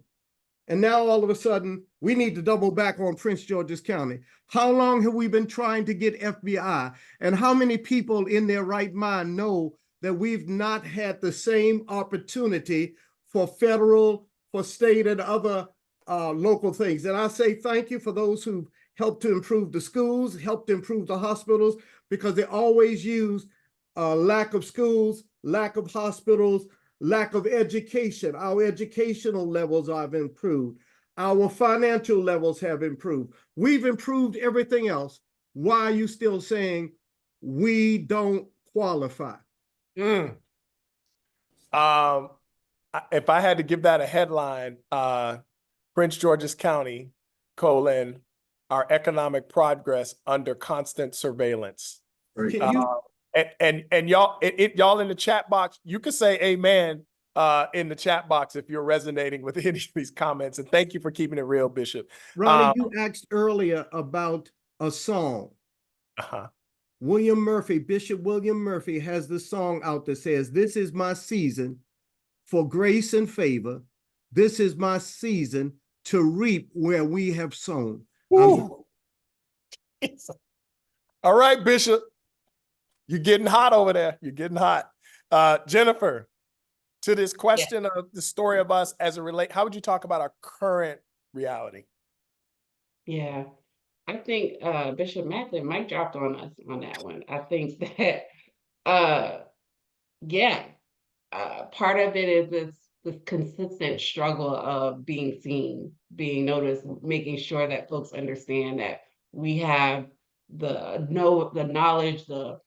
Speaker 5: And now all of a sudden, we need to double back on Prince George's County. How long have we been trying to get FBI? And how many people in their right mind know that we've not had the same opportunity for federal, for state, and other local things? And I say thank you for those who helped to improve the schools, helped to improve the hospitals, because they always use lack of schools, lack of hospitals, lack of education. Our educational levels have improved. Our financial levels have improved. We've improved everything else. Why are you still saying we don't qualify?
Speaker 3: If I had to give that a headline, Prince George's County, our economic progress under constant surveillance.
Speaker 4: Right.
Speaker 3: And y'all, y'all in the chat box, you can say amen in the chat box if you're resonating with any of these comments. And thank you for keeping it real, Bishop.
Speaker 5: Ronnie, you asked earlier about a song. William Murphy, Bishop William Murphy has the song out that says, "This is my season for grace and favor. This is my season to reap where we have sown."
Speaker 3: All right, Bishop. You're getting hot over there. You're getting hot. Jennifer, to this question of the story of us as it relates, how would you talk about our current reality?
Speaker 6: Yeah, I think Bishop Maclin mic dropped on us on that one. I think that, part of it is this consistent struggle of being seen, being noticed, making sure that folks understand that we have the knowledge, the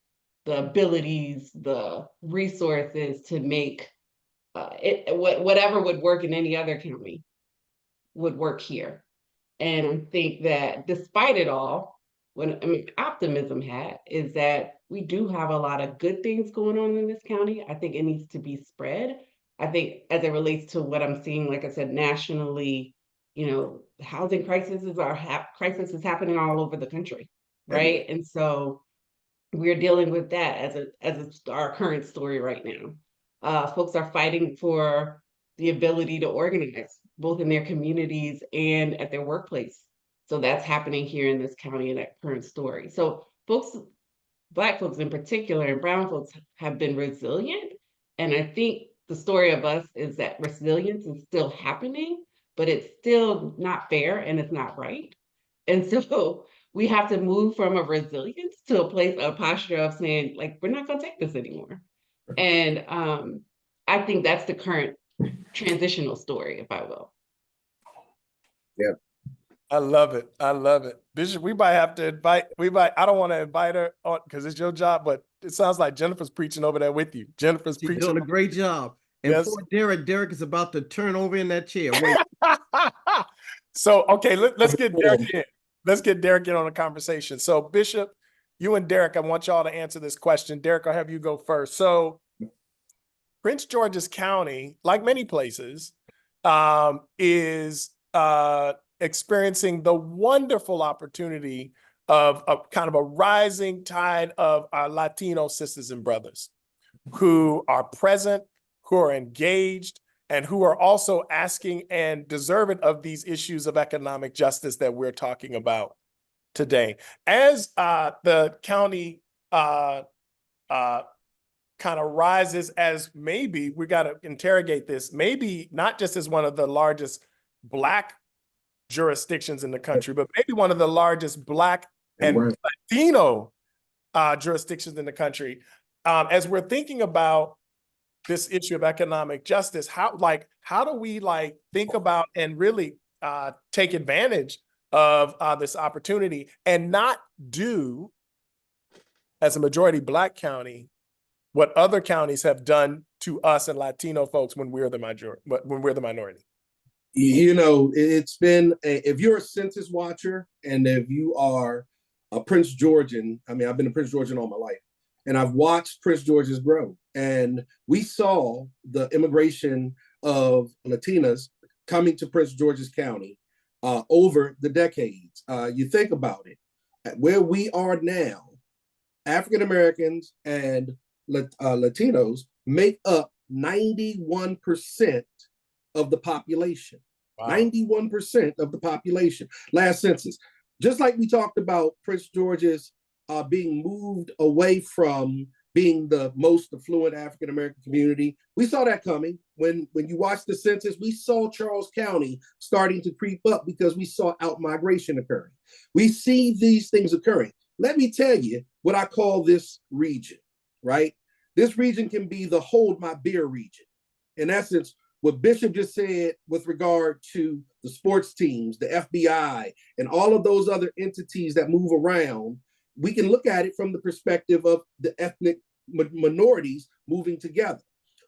Speaker 6: abilities, the resources to make whatever would work in any other county would work here. And I think that despite it all, optimism is that we do have a lot of good things going on in this county. I think it needs to be spread. I think as it relates to what I'm seeing, like I said, nationally, housing crisis is happening all over the country, right? And so we're dealing with that as our current story right now. Folks are fighting for the ability to organize, both in their communities and at their workplace. So that's happening here in this county in that current story. So folks, Black folks in particular, and brown folks have been resilient. And I think the story of us is that resilience is still happening, but it's still not fair and it's not right. And so we have to move from a resilience to a place, a posture of saying, like, we're not gonna take this anymore. And I think that's the current transitional story, if I will.
Speaker 4: Yeah.
Speaker 3: I love it. I love it. Bishop, I don't want to invite her on because it's your job, but it sounds like Jennifer's preaching over there with you. Jennifer's
Speaker 5: She's
Speaker 3: preaching.
Speaker 5: doing a great job. And
Speaker 3: Yes.
Speaker 5: poor Derrick is about to turn over in that chair. Wait.
Speaker 3: So, okay, let's get Derrick in. Let's get Derrick in on the conversation. So, Bishop, you and Derrick, I want y'all to answer this question. Derrick, I'll have you go first. So, Prince George's County, like many places, is experiencing the wonderful opportunity of a kind of a rising tide of our Latino sisters and brothers who are present, who are engaged, and who are also asking and deserving of these issues of economic justice that we're talking about today. As the county kind of rises as maybe, we got to interrogate this, maybe not just as one of the largest Black jurisdictions in the country, but maybe one of the largest Black and Latino jurisdictions in the country. As we're thinking about this issue of economic justice, how do we think about and really take advantage of this opportunity and not do, as a majority Black county, what other counties have done to us and Latino folks when we're the minority?
Speaker 4: You know, it's been if you're a census watcher and if you are a Prince Georgian, I mean, I've been a Prince Georgian all my life, and I've watched Prince George's grow. And we saw the immigration of Latinas coming to Prince George's County over the decades. You think about it, where we are now, African Americans and Latinos make up 91% of the population. Wow. 91% of the population. Last census. Just like we talked about Prince George's being moved away from being the most affluent African American community, we saw that coming. When you watch the census, we saw Charles County starting to creep up because we saw out-migration occurring. We see these things occurring. Let me tell you what I call this region, right? This region can be the hold my beer region. In essence, what Bishop just said with regard to the sports teams, the FBI, and all of those other entities that move around, we can look at it from the perspective of the ethnic minorities moving together.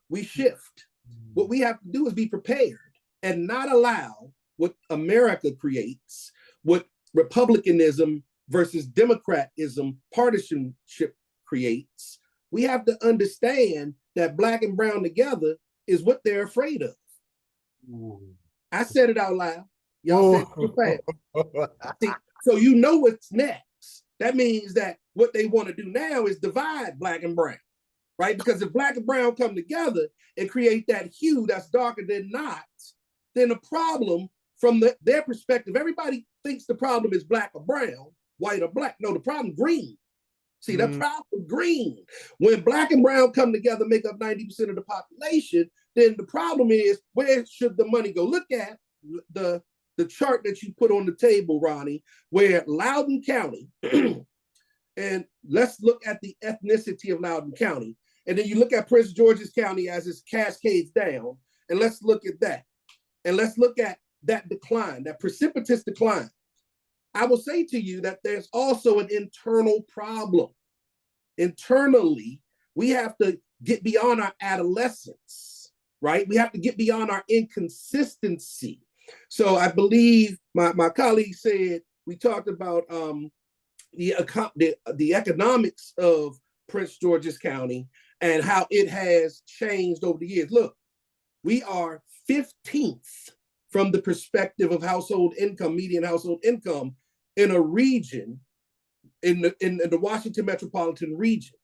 Speaker 4: We shift. What we have to do is be prepared and not allow what America creates, what republicanism versus democratism partisanship creates. We have to understand that Black and brown together is what they're afraid of. Ooh. I said it out loud. Y'all said it too fast. See, so you know what's next. That means that what they want to do now is divide Black and brown, right? Because if Black and brown come together and create that hue that's darker than not, then the problem from their perspective, everybody thinks the problem is Black or brown, white or Black. No, the problem green. See, the problem green. When Black and brown come together, make up 90% of the population, then the problem is, where should the money go? Look at the chart that you put on the table, Ronnie, where Loudoun County, and let's look at the ethnicity of Loudoun County. And then you look at Prince George's County as it cascades down, and let's look at that. And let's look at that decline, that precipitous decline. I will say to you that there's also an internal problem. Internally, we have to get beyond our adolescence, right? We have to get beyond our inconsistency. So I believe my colleague said, we talked about the economics of Prince George's County and how it has changed over the years. Look, we are 15th from the perspective of household income, median household income, in a region, in the Washington metropolitan region.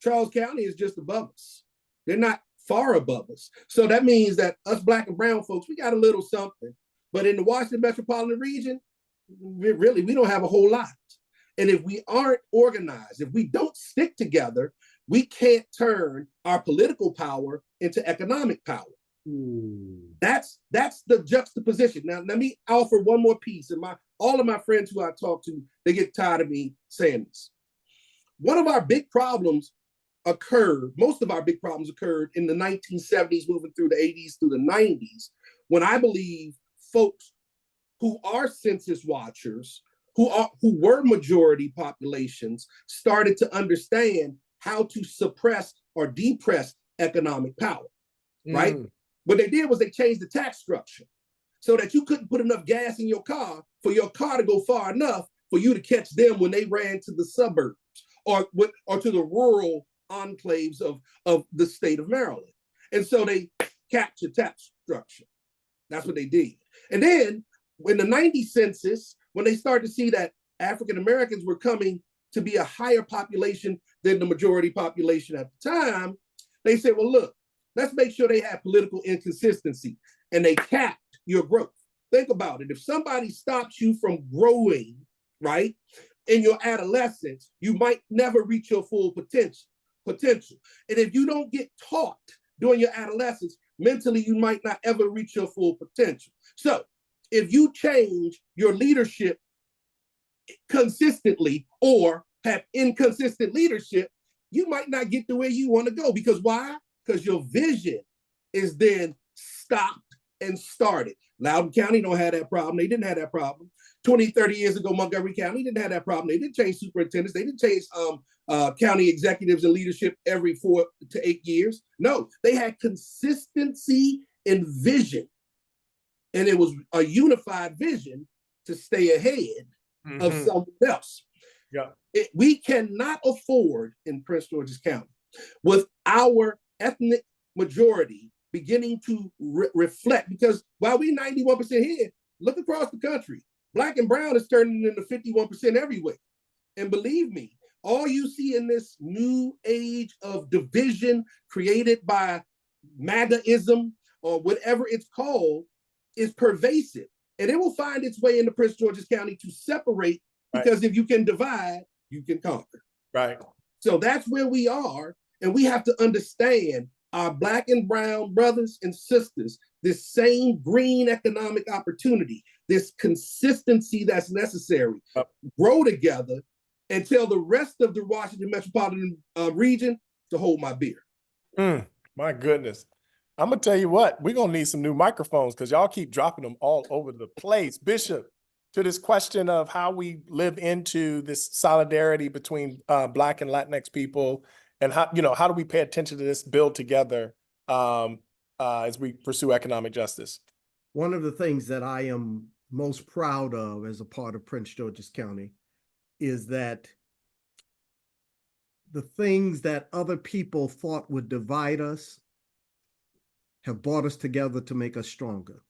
Speaker 4: Charles County is just above us. They're not far above us. So that means that us Black and brown folks, we got a little something, but in the Washington metropolitan region, we don't have a whole lot. And if we aren't organized, if we don't stick together, we can't turn our political power into economic power. That's the juxtaposition. Now, let me offer one more piece. And all of my friends who I talk to, they get tired of me saying this. One of our big problems most of our big problems occurred in the 1970s, moving through the 80s, through the 90s, when I believe folks who are census watchers, who were majority populations, started to understand how to suppress or depress economic power, right? What they did was they changed the tax structure so that you couldn't put enough gas in your car for your car to go far enough for you to catch them when they ran to the suburbs or to the rural enclaves of the state of Maryland. And so they capped your tax structure. That's what they did. And then when the 90 census, when they started to see that African Americans were coming to be a higher population than the majority population at the time, they said, well, look, let's make sure they have political inconsistency, and they capped your growth. Think about it. If somebody stops you from growing, right, in your adolescence, you might never reach your full potential. And if you don't get taught during your adolescence, mentally, you might not ever reach your full potential. So if you change your leadership consistently or have inconsistent leadership, you might not get to where you want to go. Because why? Because your vision is then stopped and started. Loudoun County don't have that problem. They didn't have that problem. 20, 30 years ago, Montgomery County didn't have that problem. They didn't change superintendents. They didn't change county executives and leadership every 4 to 8 years. No, they had consistency in vision. And it was a unified vision to stay ahead of someone else.
Speaker 3: Yeah.
Speaker 4: We cannot afford in Prince George's County, with our ethnic majority beginning to reflect, because while we 91% here, look across the country, Black and brown is turning into 51% everywhere. And believe me, all you see in this new age of division created by MAGAism or whatever it's called is pervasive. And it will find its way into Prince George's County to separate, because if you can divide, you can conquer.
Speaker 3: Right.
Speaker 4: So that's where we are. And we have to understand our Black and brown brothers and sisters, this same green economic opportunity, this consistency that's necessary, grow together and tell the rest of the Washington metropolitan region to hold my beer.
Speaker 3: My goodness. I'm going to tell you what, we're going to need some new microphones because y'all keep dropping them all over the place. Bishop, to this question of how we live into this solidarity between Black and Latinx people, and how do we pay attention to this, build together as we pursue economic justice?
Speaker 5: One of the things that I am most proud of as a part of Prince George's County is that the things that other people thought would divide us have brought us together to make us stronger.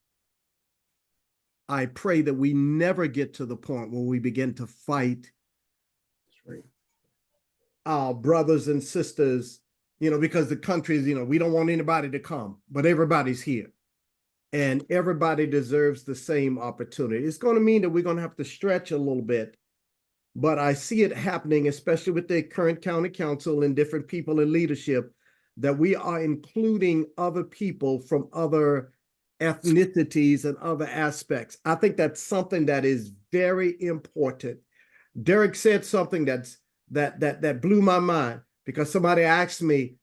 Speaker 5: I pray that we never get to the point where we begin to fight our brothers and sisters, because the country is, we don't want anybody to come, but everybody's here. And everybody deserves the same opportunity. It's going to mean that we're going to have to stretch a little bit, but I see it happening, especially with the current county council and different people in leadership, that we are including other people from other ethnicities and other aspects. I think that's something that is very important. Derrick said something that blew my mind, because somebody asked me,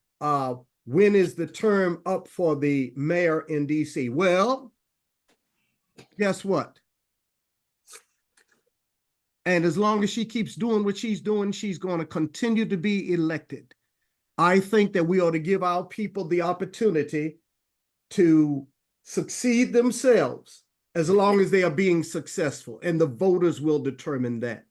Speaker 5: when is the term up for the mayor in DC? Well, guess what? And as long as she keeps doing what she's doing, she's going to continue to be elected. I think that we ought to give our people the opportunity to succeed themselves as long as they are being successful, and the voters will determine that.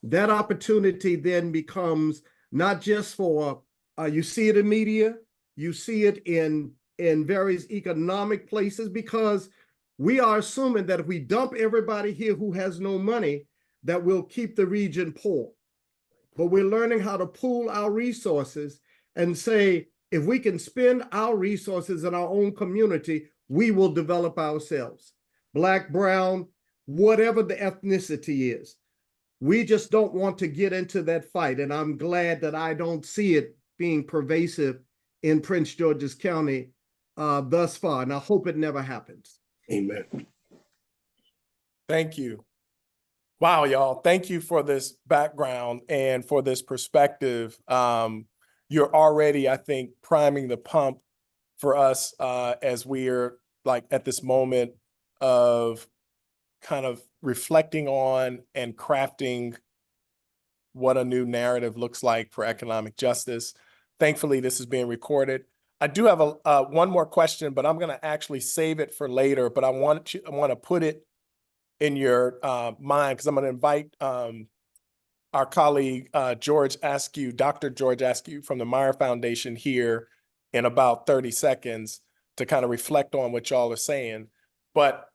Speaker 5: That opportunity then becomes not just for, you see it in media, you see it in various economic places, because we are assuming that if we dump everybody here who has no money, that we'll keep the region poor. But we're learning how to pool our resources and say, If we can spend our resources in our own community, we will develop ourselves. Black, brown, whatever the ethnicity is. We just don't want to get into that fight. And I'm glad that I don't see it being pervasive in Prince George's County thus far. And I hope it never happens.
Speaker 4: Amen.
Speaker 3: Thank you. Wow, y'all. Thank you for this background and for this perspective. You're already, I think, priming the pump for us as we are like at this moment of kind of reflecting on and crafting what a new narrative looks like for economic justice. Thankfully, this is being recorded. I do have one more question, but I'm going to actually save it for later. But I want to put it in your mind because I'm going to invite our colleague George Askew, Dr. George Askew from the Meyer Foundation here in about 30 seconds to kind of reflect on what y'all are saying. But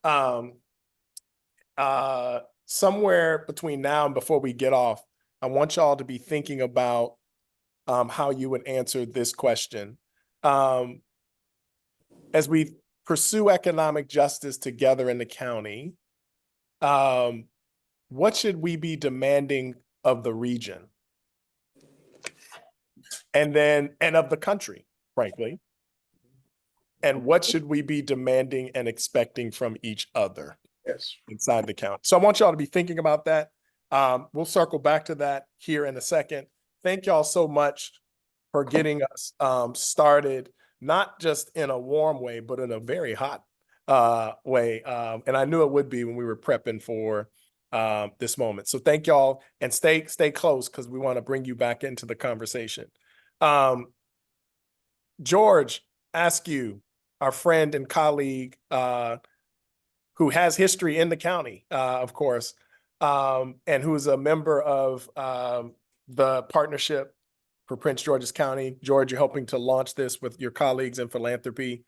Speaker 3: somewhere between now and before we get off, I want y'all to be thinking about how you would answer this question. As we pursue economic justice together in the county, what should we be demanding of the region? And of the country, frankly. And what should we be demanding and expecting from each other?
Speaker 4: Yes.
Speaker 3: Inside the county. So I want y'all to be thinking about that. We'll circle back to that here in a second. Thank y'all so much for getting us started, not just in a warm way, but in a very hot way. And I knew it would be when we were prepping for this moment. So thank y'all and stay close because we want to bring you back into the conversation. George Askew, our friend and colleague, who has history in the county, of course, and who's a member of the Partnership for Prince George's County. George, you're helping to launch this with your colleagues in philanthropy.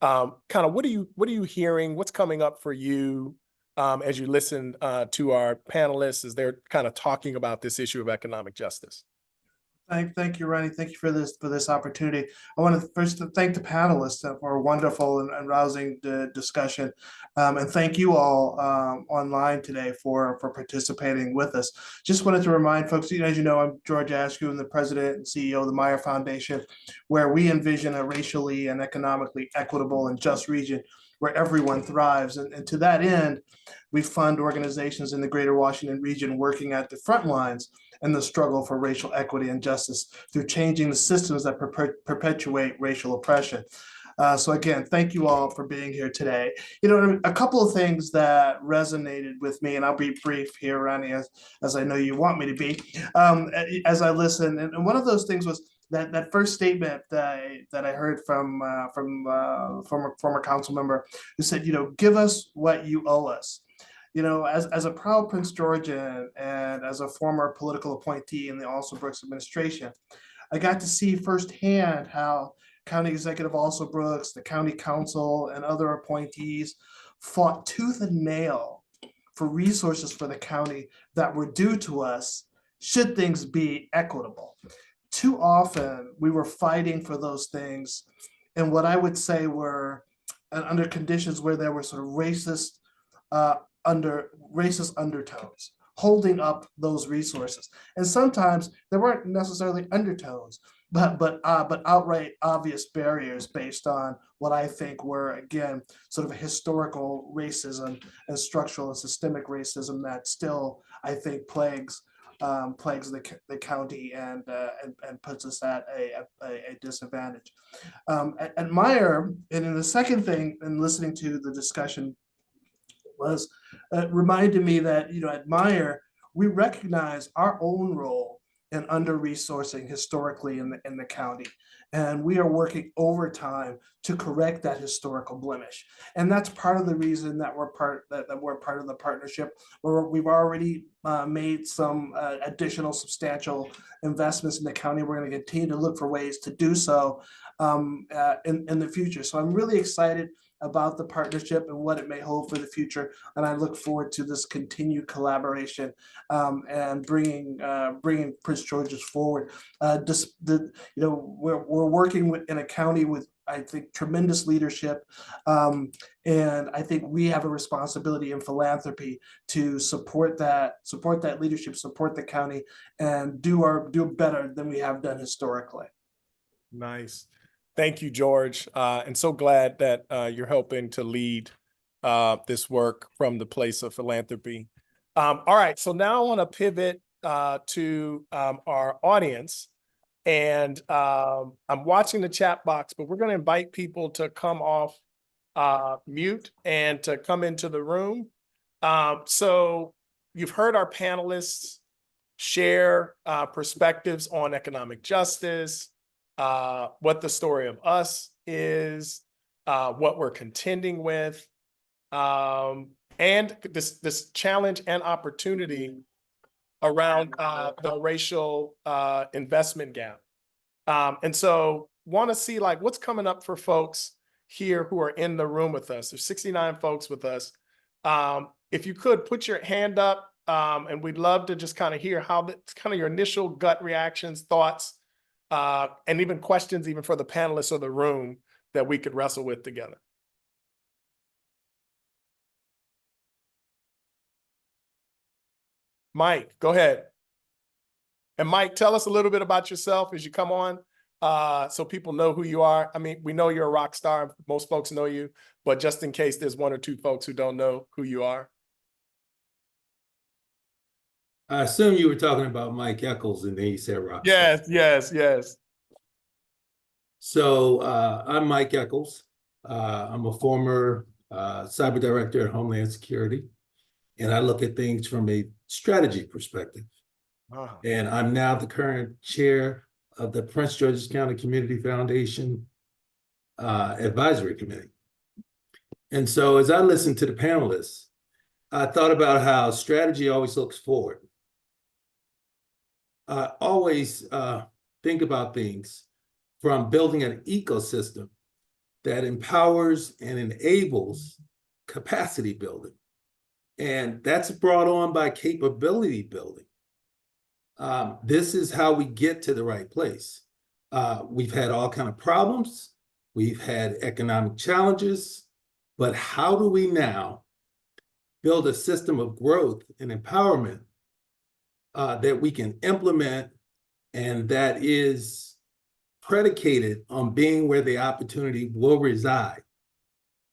Speaker 3: Kind of what are you hearing? What's coming up for you as you listen to our panelists as they're kind of talking about this issue of economic justice?
Speaker 7: Thank you, Ronnie. Thank you for this opportunity. I want to first thank the panelists for a wonderful and rousing discussion, and thank you all online today for participating with us. Just wanted to remind folks, as you know, I'm George Askew, I'm the president and CEO of the Meyer Foundation, where we envision a racially and economically equitable and just region where everyone thrives. And to that end, we fund organizations in the greater Washington region working at the front lines in the struggle for racial equity and justice through changing the systems that perpetuate racial oppression. So again, thank you all for being here today. You know, a couple of things that resonated with me, and I'll be brief here, Ronnie, as I know you want me to be, as I listen. And one of those things was that first statement that I heard from former council member who said, you know, give us what you owe us. You know, as a proud Prince Georgian and as a former political appointee in the Alsobrooks administration, I got to see firsthand how County Executive Alsobrooks, the County Council, and other appointees fought tooth and nail for resources for the county that were due to us should things be equitable. Too often, we were fighting for those things in what I would say were under conditions where there were sort of racist undertones holding up those resources. And sometimes there weren't necessarily undertones, but outright obvious barriers based on what I think were, again, sort of a historical racism and structural and systemic racism that still, I think, plagues the county and puts us at a disadvantage. At Meyer, and in the second thing, in listening to the discussion, was reminded me that, you know, at Meyer, we recognize our own role in under-resourcing historically in the county. And we are working overtime to correct that historical blemish. And that's part of the reason that we're part of the partnership, where we've already made some additional substantial investments in the county. We're going to continue to look for ways to do so in the future. So I'm really excited about the partnership and what it may hold for the future. And I look forward to this continued collaboration and bringing Prince George's forward. We're working in a county with, I think, tremendous leadership. And I think we have a responsibility in philanthropy to support that leadership, support the county, and do better than we have done historically.
Speaker 3: Nice. Thank you, George. And so glad that you're helping to lead this work from the place of philanthropy. All right, so now I want to pivot to our audience. And I'm watching the chat box, but we're going to invite people to come off mute and to come into the room. So you've heard our panelists share perspectives on economic justice, what the story of us is, what we're contending with, and this challenge and opportunity around the racial investment gap. And so want to see like what's coming up for folks here who are in the room with us. There's 69 folks with us. If you could put your hand up, and we'd love to just kind of hear how that's kind of your initial gut reactions, thoughts, and even questions even for the panelists of the room that we could wrestle with together. Mike, go ahead. And Mike, tell us a little bit about yourself as you come on, so people know who you are. I mean, we know you're a rock star. Most folks know you, but just in case there's one or two folks who don't know who you are.
Speaker 8: I assume you were talking about Mike Eccles, and then you said rock star.
Speaker 3: Yes.
Speaker 8: So I'm Mike Eccles. I'm a former cyber director at Homeland Security, and I look at things from a strategy perspective.
Speaker 3: Wow.
Speaker 8: And I'm now the current chair of the Prince George's County Community Foundation Advisory Committee. And so as I listened to the panelists, I thought about how strategy always looks forward. I always think about things from building an ecosystem that empowers and enables capacity building. And that's brought on by capability building. This is how we get to the right place. We've had all kinds of problems. We've had economic challenges, but how do we now build a system of growth and empowerment that we can implement, and that is predicated on being where the opportunity will reside?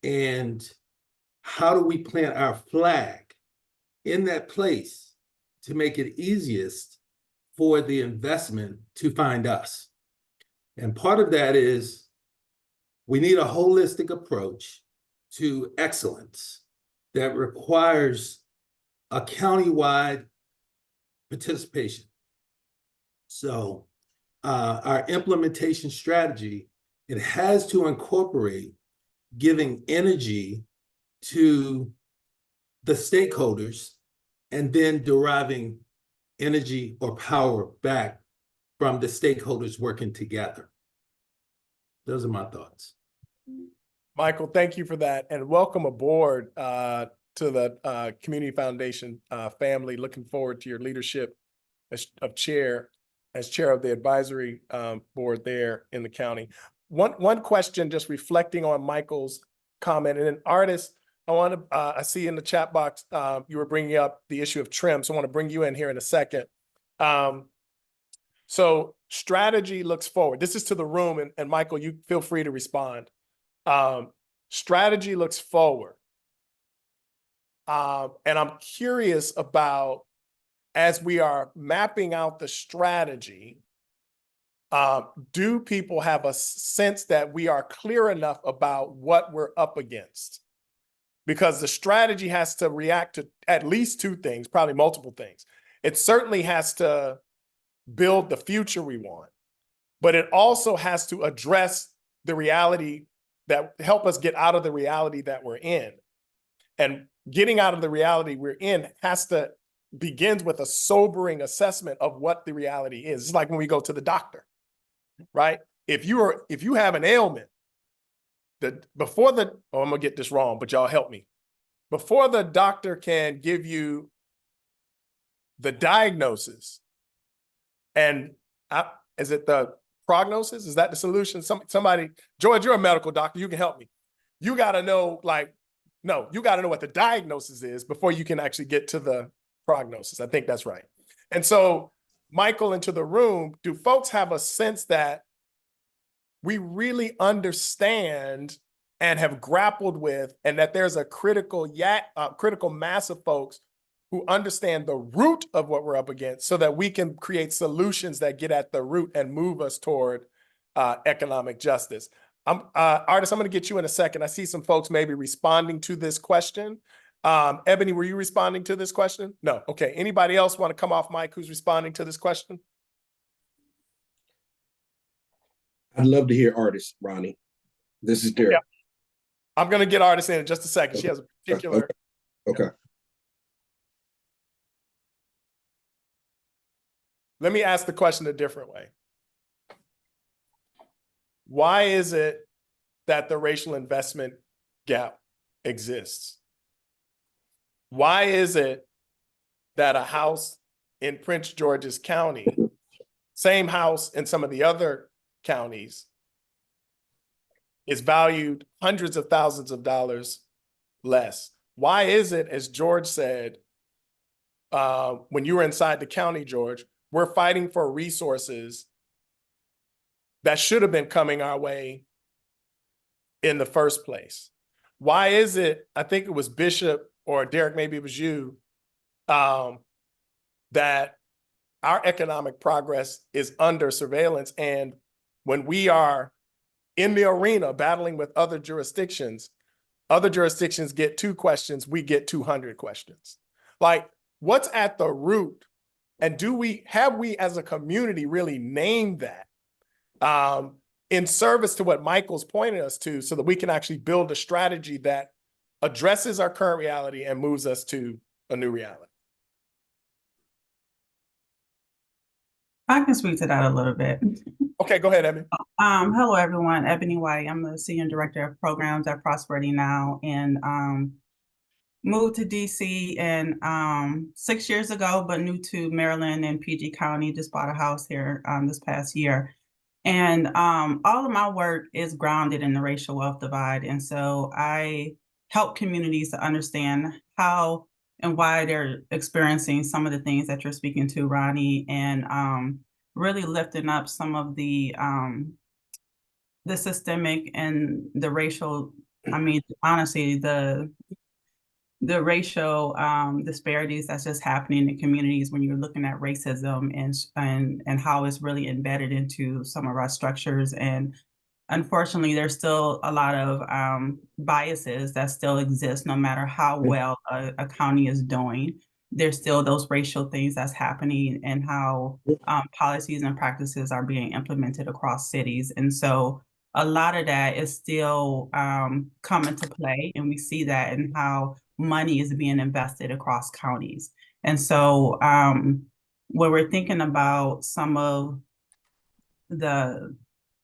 Speaker 8: And how do we plant our flag in that place to make it easiest for the investment to find us? And part of that is we need a holistic approach to excellence that requires a countywide participation. So our implementation strategy, it has to incorporate giving energy to the stakeholders and then deriving energy or power back from the stakeholders working together. Those are my thoughts.
Speaker 3: Michael, thank you for that, and welcome aboard to the Community Foundation family. Looking forward to your leadership as chair of the advisory board there in the county. One question, just reflecting on Michael's comment, and then Artist, I see in the chat box you were bringing up the issue of trim, so I want to bring you in here in a second. So strategy looks forward. This is to the room, and Michael, you feel free to respond. Strategy looks forward. And I'm curious about, as we are mapping out the strategy, do people have a sense that we are clear enough about what we're up against? Because the strategy has to react to at least two things, probably multiple things. It certainly has to build the future we want, but it also has to address the reality that help us get out of the reality that we're in. And getting out of the reality we're in begins with a sobering assessment of what the reality is. It's like when we go to the doctor, right? If you have an ailment before the, oh, I'm gonna get this wrong, but y'all help me. Before the doctor can give you the diagnosis, and is it the prognosis? Is that the solution? Somebody, George, you're a medical doctor. You can help me. You got to know, you got to know what the diagnosis is before you can actually get to the prognosis. I think that's right. And so, Michael, into the room, do folks have a sense that we really understand and have grappled with, and that there's a critical mass of folks who understand the root of what we're up against, so that we can create solutions that get at the root and move us toward economic justice? Artist, I'm going to get you in a second. I see some folks maybe responding to this question. Ebony, were you responding to this question? No. Okay. Anybody else want to come off mic who's responding to this question?
Speaker 4: I'd love to hear Artist, Ronnie. This is Derrick.
Speaker 3: Yeah. I'm going to get Artist in just a second. She has a particular.
Speaker 4: Okay.
Speaker 3: Let me ask the question a different way. Why is it that the racial investment gap exists? Why is it that a house in Prince George's County, same house in some of the other counties, is valued hundreds of thousands of dollars less? Why is it, as George said, when you were inside the county, George, we're fighting for resources that should have been coming our way in the first place? Why is it, I think it was Bishop or Derrick, maybe it was you, that our economic progress is under surveillance? And when we are in the arena battling with other jurisdictions get 2 questions, we get 200 questions. Like, what's at the root? And have we as a community really named that in service to what Michael's pointed us to, so that we can actually build a strategy that addresses our current reality and moves us to a new reality?
Speaker 9: I can speak to that a little bit.
Speaker 3: Okay, go ahead, Ebony.
Speaker 9: Hello, everyone. Ebony White. I'm the Senior Director of Programs at Prosperity Now, and moved to DC and 6 years ago, but new to Maryland and PG County. Just bought a house here this past year. And all of my work is grounded in the racial wealth divide. And so I help communities to understand how and why they're experiencing some of the things that you're speaking to, Ronnie, and really lifting up some of the systemic and the racial, I mean, honestly, the racial disparities that's just happening in communities when you're looking at racism and how it's really embedded into some of our structures. And unfortunately, there's still a lot of biases that still exist, no matter how well a county is doing. There's still those racial things that's happening, and how policies and practices are being implemented across cities. And so a lot of that is still coming to play, and we see that in how money is being invested across counties. And so when we're thinking about some of the,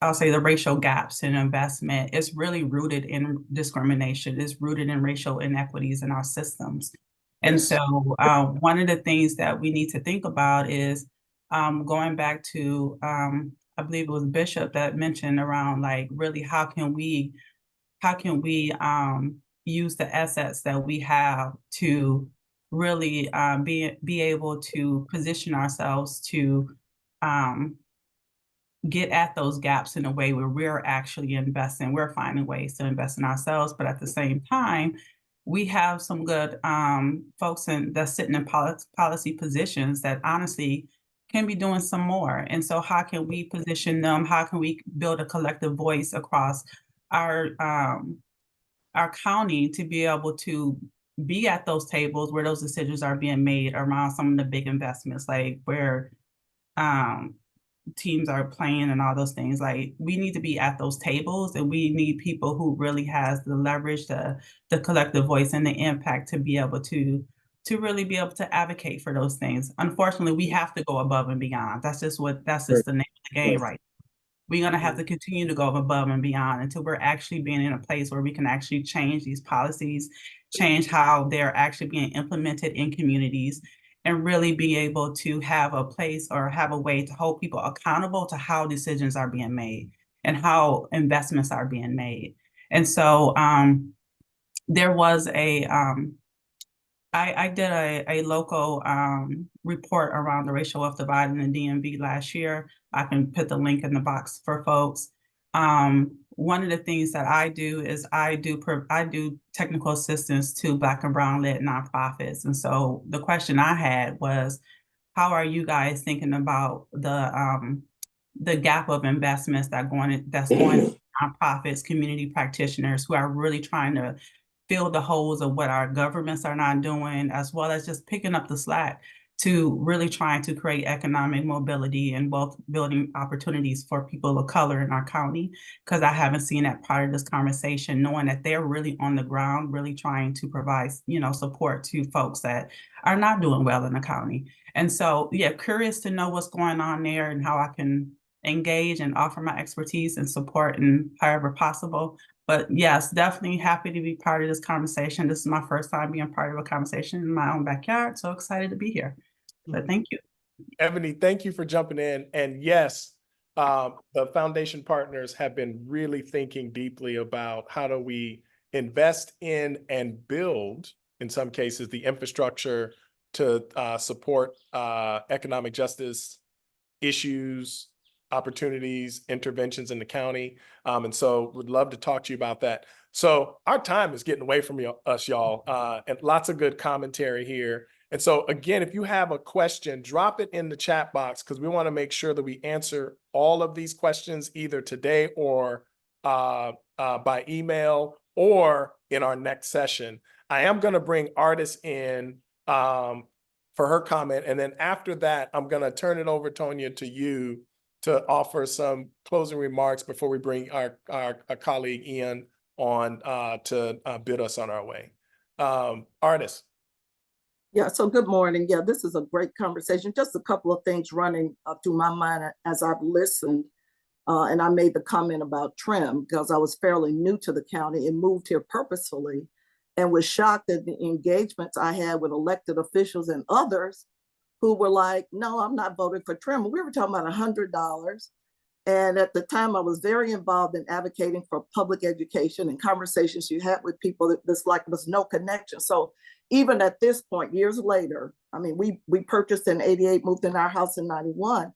Speaker 9: I'll say, the racial gaps in investment, it's really rooted in discrimination. It's rooted in racial inequities in our systems. And so one of the things that we need to think about is going back to, I believe it was Bishop that mentioned around, like, really, how can we use the assets that we have to really be able to position ourselves to get at those gaps in a way where we're actually investing. We're finding ways to invest in ourselves, but at the same time, we have some good folks that's sitting in policy positions that honestly can be doing some more. And so how can we position them? How can we build a collective voice across our county to be able to be at those tables where those decisions are being made around some of the big investments, like where teams are playing and all those things? Like, we need to be at those tables, and we need people who really has the leverage, the collective voice, and the impact to be able to really be able to advocate for those things. Unfortunately, we have to go above and beyond. That's just the name of the game right now. we're going to have to continue to go above and beyond until we're actually being in a place where we can actually change these policies, change how they're actually being implemented in communities, and really be able to have a place or have a way to hold people accountable to how decisions are being made and how investments are being made. And so there was I did a local report around the racial wealth divide in the DMV last year. I can put the link in the box for folks. One of the things that I do is I do technical assistance to Black and Brown led nonprofits. And so the question I had was, how are you guys thinking about the gap of investments that's going to nonprofits, community practitioners who are really trying to fill the holes of what our governments are not doing, as well as just picking up the slack to really trying to create economic mobility and wealth building opportunities for people of color in our county? Because I haven't seen that part of this conversation, knowing that they're really on the ground, really trying to provide, support to folks that are not doing well in the county. And so, yeah, curious to know what's going on there and how I can engage and offer my expertise and support in however possible. But yes, definitely happy to be part of this conversation. This is my first time being part of a conversation in my own backyard. So excited to be here. But thank you.
Speaker 3: Ebony, thank you for jumping in. And yes, the foundation partners have been really thinking deeply about how do we invest in and build, in some cases, the infrastructure to support economic justice issues, opportunities, interventions in the county. And so would love to talk to you about that. So our time is getting away from us, y'all, and lots of good commentary here. And so again, if you have a question, drop it in the chat box, because we want to make sure that we answer all of these questions either today or by email or in our next session. I am going to bring Artis in for her comment. And then after that, I'm going to turn it over, Tonya, to you to offer some closing remarks before we bring our colleague Ian on to bid us on our way. Artis.
Speaker 10: Yeah, so good morning. Yeah, this is a great conversation. Just a couple of things running through my mind as I've listened. And I made the comment about trim because I was fairly new to the county and moved here purposefully and was shocked at the engagements I had with elected officials and others who were like, no, I'm not voting for trim. We were talking about $100. And at the time I was very involved in advocating for public education and conversations you had with people that this like was no connection. So even at this point, years later, I mean, we purchased in 88, moved in our house in 91.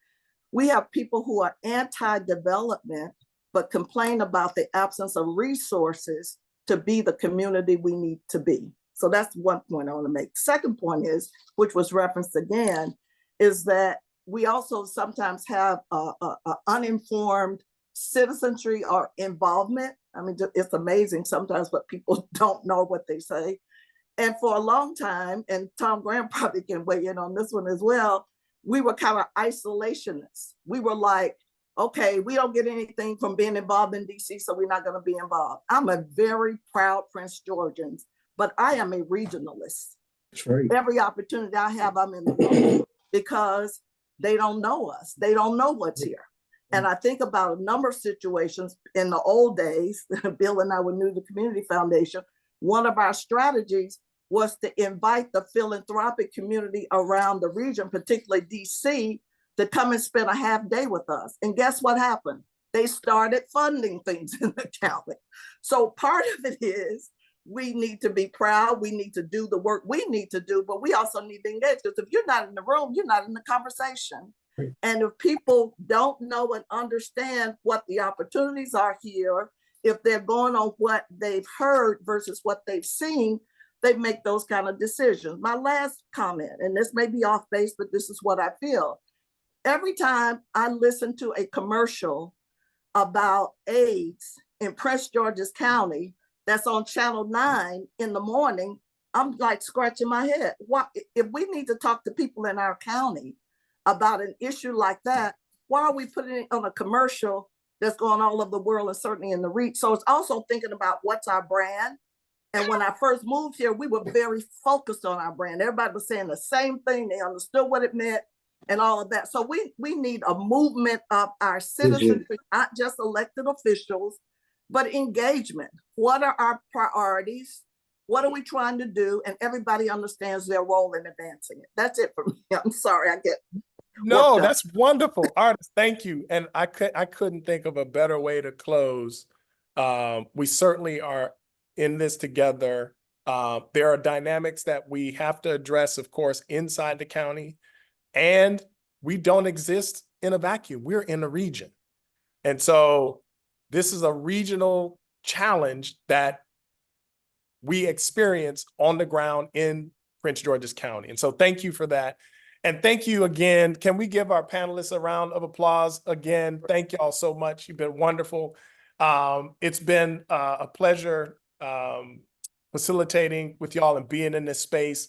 Speaker 10: We have people who are anti-development, but complain about the absence of resources to be the community we need to be. So that's one point I want to make. Second point is, which was referenced again, is that we also sometimes have a uninformed citizenry or involvement. I mean, it's amazing sometimes what people don't know what they say. And for a long time, and Tom Graham probably can weigh in on this one as well, we were kind of isolationists. We were like, okay, we don't get anything from being involved in DC, so we're not going to be involved. I'm a very proud Prince Georgian, but I am a regionalist.
Speaker 4: That's right.
Speaker 10: Every opportunity I have, I'm in the room because they don't know us. They don't know what's here. And I think about a number of situations in the old days. Bill and I were new to the Community Foundation. One of our strategies was to invite the philanthropic community around the region, particularly DC, to come and spend a half day with us. And guess what happened? They started funding things in the county. So part of it is we need to be proud. We need to do the work we need to do, but we also need to engage, because if you're not in the room, you're not in the conversation. Right. And if people don't know and understand what the opportunities are here, if they're going on what they've heard versus what they've seen, they make those kind of decisions. My last comment, and this may be off base, but this is what I feel. Every time I listen to a commercial about AIDS in Prince George's County that's on Channel 9 in the morning, I'm like scratching my head. Why, if we need to talk to people in our county about an issue like that, why are we putting it on a commercial that's going all over the world and certainly in the reach? So it's also thinking about what's our brand. And when I first moved here, we were very focused on our brand. Everybody was saying the same thing. They understood what it meant. and all of that. So we need a movement of our citizens, not just elected officials, but engagement. What are our priorities? What are we trying to do? And everybody understands their role in advancing it. That's it for me. I'm sorry, I get
Speaker 3: No,
Speaker 10: worked up.
Speaker 3: that's wonderful, Artist. Thank you. And I couldn't think of a better way to close. We certainly are in this together. There are dynamics that we have to address, of course, inside the county, and we don't exist in a vacuum. We're in a region. And so this is a regional challenge that we experience on the ground in Prince George's County. And so thank you for that. And thank you again. Can we give our panelists a round of applause again? Thank you all so much. You've been wonderful. It's been a pleasure facilitating with y'all and being in this space,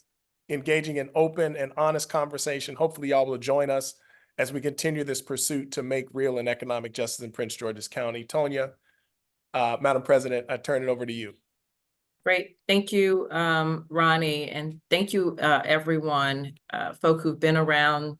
Speaker 3: engaging in open and honest conversation. Hopefully y'all will join us as we continue this pursuit to make real and economic justice in Prince George's County. Tonya, Madam President, I turn it over to you.
Speaker 2: Great. Thank you, Ronnie. And thank you, everyone, folk who've been around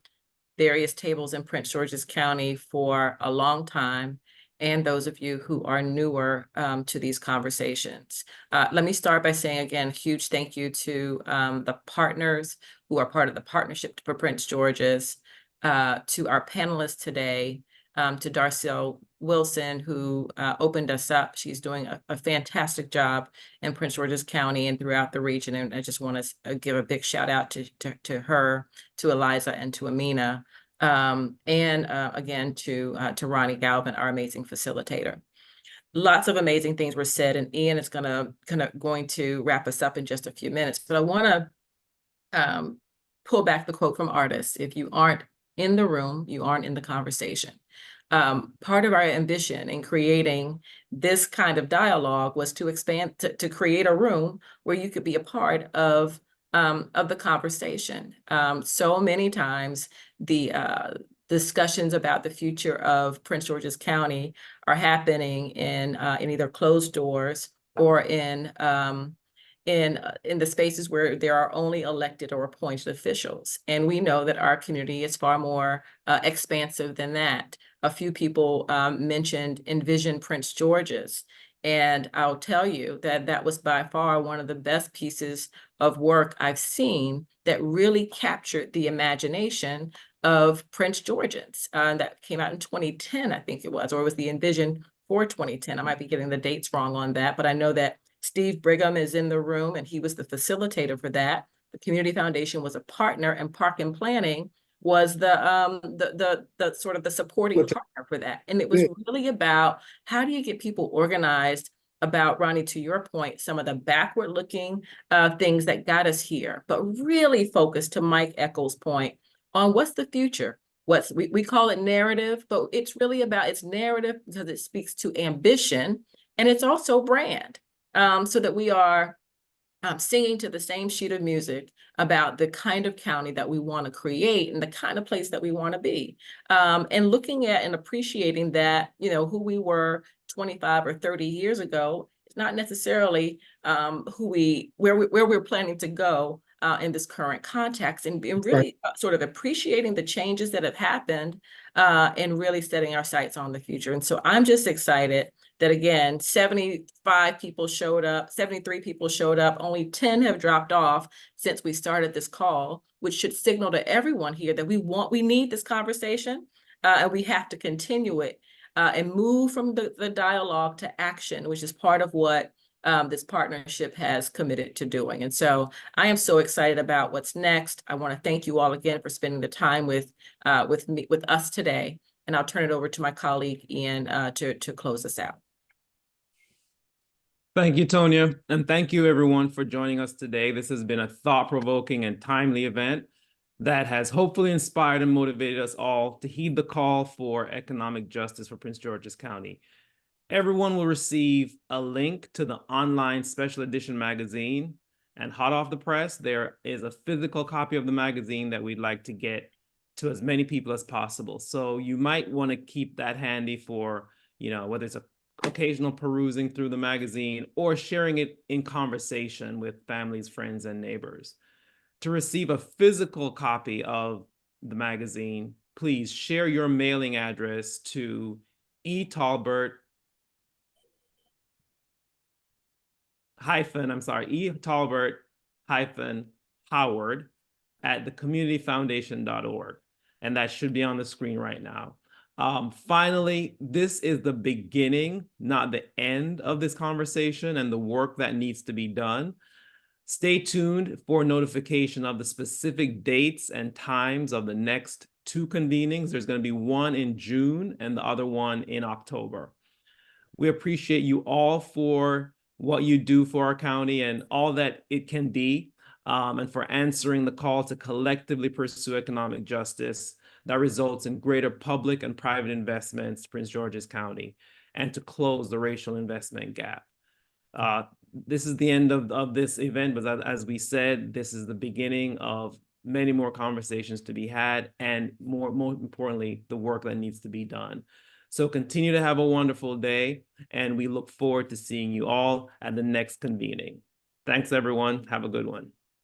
Speaker 2: various tables in Prince George's County for a long time, and those of you who are newer to these conversations. Let me start by saying again, huge thank you to the partners who are part of the Partnership for Prince George's, to our panelists today, to Darcel Wilson, who opened us up. She's doing a fantastic job in Prince George's County and throughout the region. And I just want to give a big shout out to her, to Eliza, and to Amina. Again, to Ronnie Galvin, our amazing facilitator. Lots of amazing things were said, and Ian is going to wrap us up in just a few minutes. But I want to pull back the quote from Artist: "If you aren't in the room, you aren't in the conversation." Part of our ambition in creating this kind of dialogue was to expand, to create a room where you could be a part of the conversation. So many times the discussions about the future of Prince George's County are happening in either closed doors or in the spaces where there are only elected or appointed officials. And we know that our community is far more expansive than that. A few people mentioned Envision Prince George's. And I'll tell you that that was by far one of the best pieces of work I've seen that really captured the imagination of Prince Georgians. That came out in 2010, I think it was, or it was the Envision for 2010. I might be getting the dates wrong on that, but I know that Steve Brigham is in the room, and he was the facilitator for that. The Community Foundation was a partner, and Park and Planning was the sort of the supporting partner for that. And it was really about how do you get people organized about, Ronnie, to your point, some of the backward looking things that got us here, but really focused, to Mike Echols' point, on what's the future. We call it narrative, but it's really about, it's narrative because it speaks to ambition, and it's also brand, so that we are singing to the same sheet of music about the kind of county that we want to create and the kind of place that we want to be. And looking at and appreciating that, who we were 25 or 30 years ago is not necessarily where we're planning to go in this current context, and really sort of appreciating the changes that have happened and really setting our sights on the future. And so I'm just excited that, again, 75 people showed up, 73 people showed up, only 10 have dropped off since we started this call, which should signal to everyone here that we need this conversation, and we have to continue it and move from the dialogue to action, which is part of what this partnership has committed to doing. And so I am so excited about what's next. I want to thank you all again for spending the time with us today. And I'll turn it over to my colleague, Ian, to close us out.
Speaker 11: Thank you, Tonya, and thank you everyone for joining us today. This has been a thought-provoking and timely event that has hopefully inspired and motivated us all to heed the call for economic justice for Prince George's County. Everyone will receive a link to the online special edition magazine, and hot off the press, there is a physical copy of the magazine that we'd like to get to as many people as possible. So you might want to keep that handy for, whether it's a occasional perusing through the magazine or sharing it in conversation with families, friends, and neighbors. To receive a physical copy of the magazine, please share your mailing address to eTalbert Howard at thecommunityfoundation.org. And that should be on the screen right now. Finally, this is the beginning, not the end of this conversation and the work that needs to be done. Stay tuned for notification of the specific dates and times of the next 2 convenings. There's going to be one in June and the other one in October. We appreciate you all for what you do for our county and all that it can be, and for answering the call to collectively pursue economic justice that results in greater public and private investments in Prince George's County and to close the racial investment gap. This is the end of this event, but as we said, this is the beginning of many more conversations to be had and more importantly, the work that needs to be done. So continue to have a wonderful day, and we look forward to seeing you all at the next convening. Thanks, everyone. Have a good one.